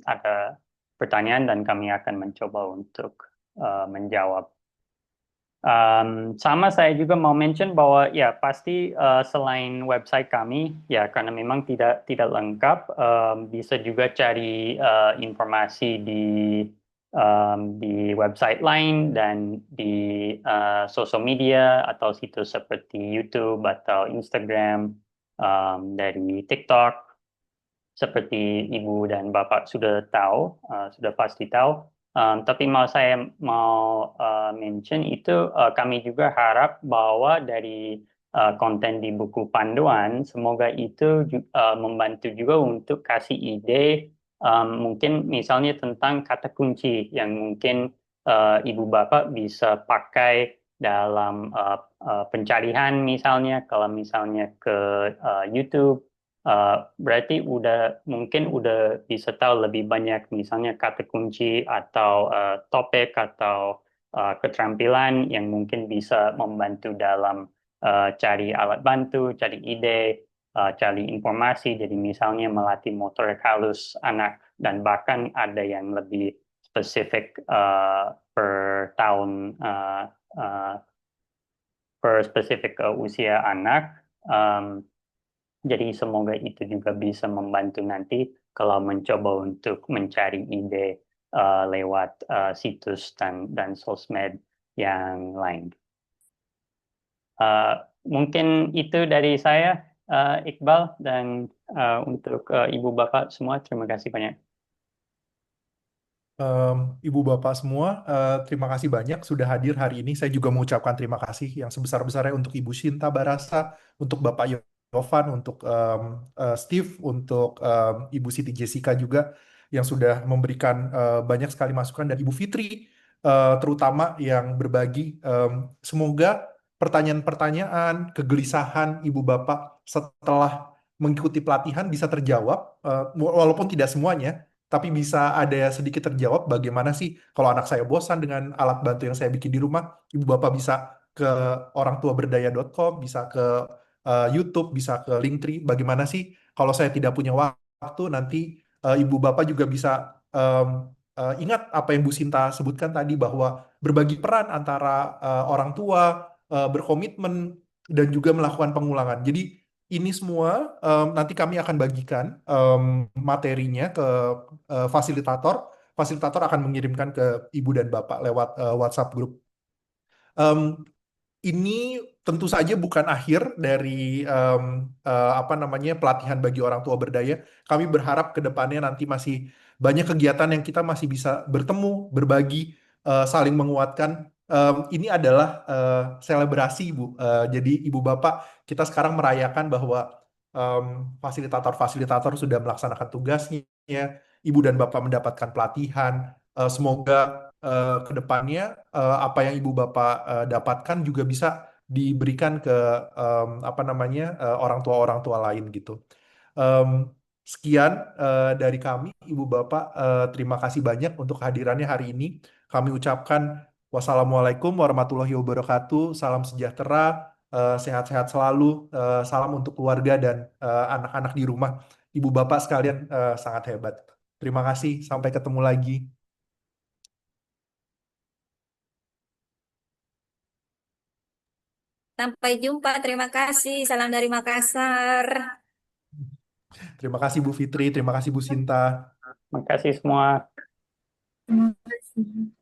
ada pertanyaan dan kami akan mencoba untuk menjawab. Sama saya juga mau mention bahwa ya pasti selain website kami ya karena memang tidak lengkap, bisa juga cari informasi di website lain dan di sosial media atau situs seperti YouTube atau Instagram, dari TikTok, seperti Ibu dan Bapak sudah tahu, sudah pasti tahu. Tapi saya mau mention itu kami juga harap bahwa dari konten di buku panduan, semoga itu membantu juga untuk kasih ide mungkin misalnya tentang kata kunci yang mungkin Ibu Bapak bisa pakai dalam pencarian misalnya, kalau misalnya ke YouTube. Berarti mungkin udah bisa tahu lebih banyak misalnya kata kunci atau topik atau keterampilan yang mungkin bisa membantu dalam cari alat bantu, cari ide, cari informasi. Jadi misalnya melatih motorik halus anak dan bahkan ada yang lebih spesifik per tahun per spesifik usia anak. Jadi semoga itu juga bisa membantu nanti kalau mencoba untuk mencari ide lewat situs dan sosmed yang lain. Mungkin itu dari saya, Iqbal, dan untuk Ibu Bapak semua, terima kasih banyak. Ibu Bapak semua, terima kasih banyak sudah hadir hari ini. Saya juga mengucapkan terima kasih yang sebesar-besarnya untuk Ibu Shinta Barasa, untuk Bapak Yovan, untuk Steve, untuk Ibu Siti Jessica juga yang sudah memberikan banyak sekali masukan, dan Ibu Fitri terutama yang berbagi. Semoga pertanyaan-pertanyaan, kegelisahan Ibu Bapak setelah mengikuti pelatihan bisa terjawab, walaupun tidak semuanya, tapi bisa ada sedikit terjawab bagaimana sih kalau anak saya bosan dengan alat bantu yang saya bikin di rumah. Ibu Bapak bisa ke orangtuaberdaya.com, bisa ke YouTube, bisa ke Linktree. Bagaimana sih kalau saya tidak punya waktu, nanti Ibu Bapak juga bisa ingat apa yang Bu Sinta sebutkan tadi, bahwa berbagi peran antara orang tua, berkomitmen, dan juga melakukan pengulangan. Jadi ini semua nanti kami akan bagikan materinya ke fasilitator. Fasilitator akan mengirimkan ke Ibu dan Bapak lewat WhatsApp grup. ini tentu saja bukan akhir dari apa namanya pelatihan bagi orang tua berdaya. Kami berharap ke depannya nanti masih banyak kegiatan yang kita masih bisa bertemu, berbagi, saling menguatkan. Ini adalah selebrasi, Bu. Jadi Ibu Bapak, kita sekarang merayakan bahwa fasilitator-fasilitator sudah melaksanakan tugasnya, Ibu dan Bapak mendapatkan pelatihan. Semoga ke depannya apa yang Ibu Bapak dapatkan juga bisa diberikan ke apa namanya orang tua lain gitu. Em, Sekian dari kami, Ibu Bapak. Terima kasih banyak untuk kehadirannya hari ini. Kami ucapkan wassalamualaikum warahmatullahi wabarakatuh. Salam sejahtera, sehat-sehat selalu. Salam untuk keluarga dan anak-anak di rumah. Ibu Bapak sekalian sangat hebat. Terima kasih. Sampai ketemu lagi. Sampai jumpa. Terima kasih. Salam dari Makassar. Terima kasih Bu Fitri, terima kasih Bu Sinta. Terima kasih semua. Terima kasih.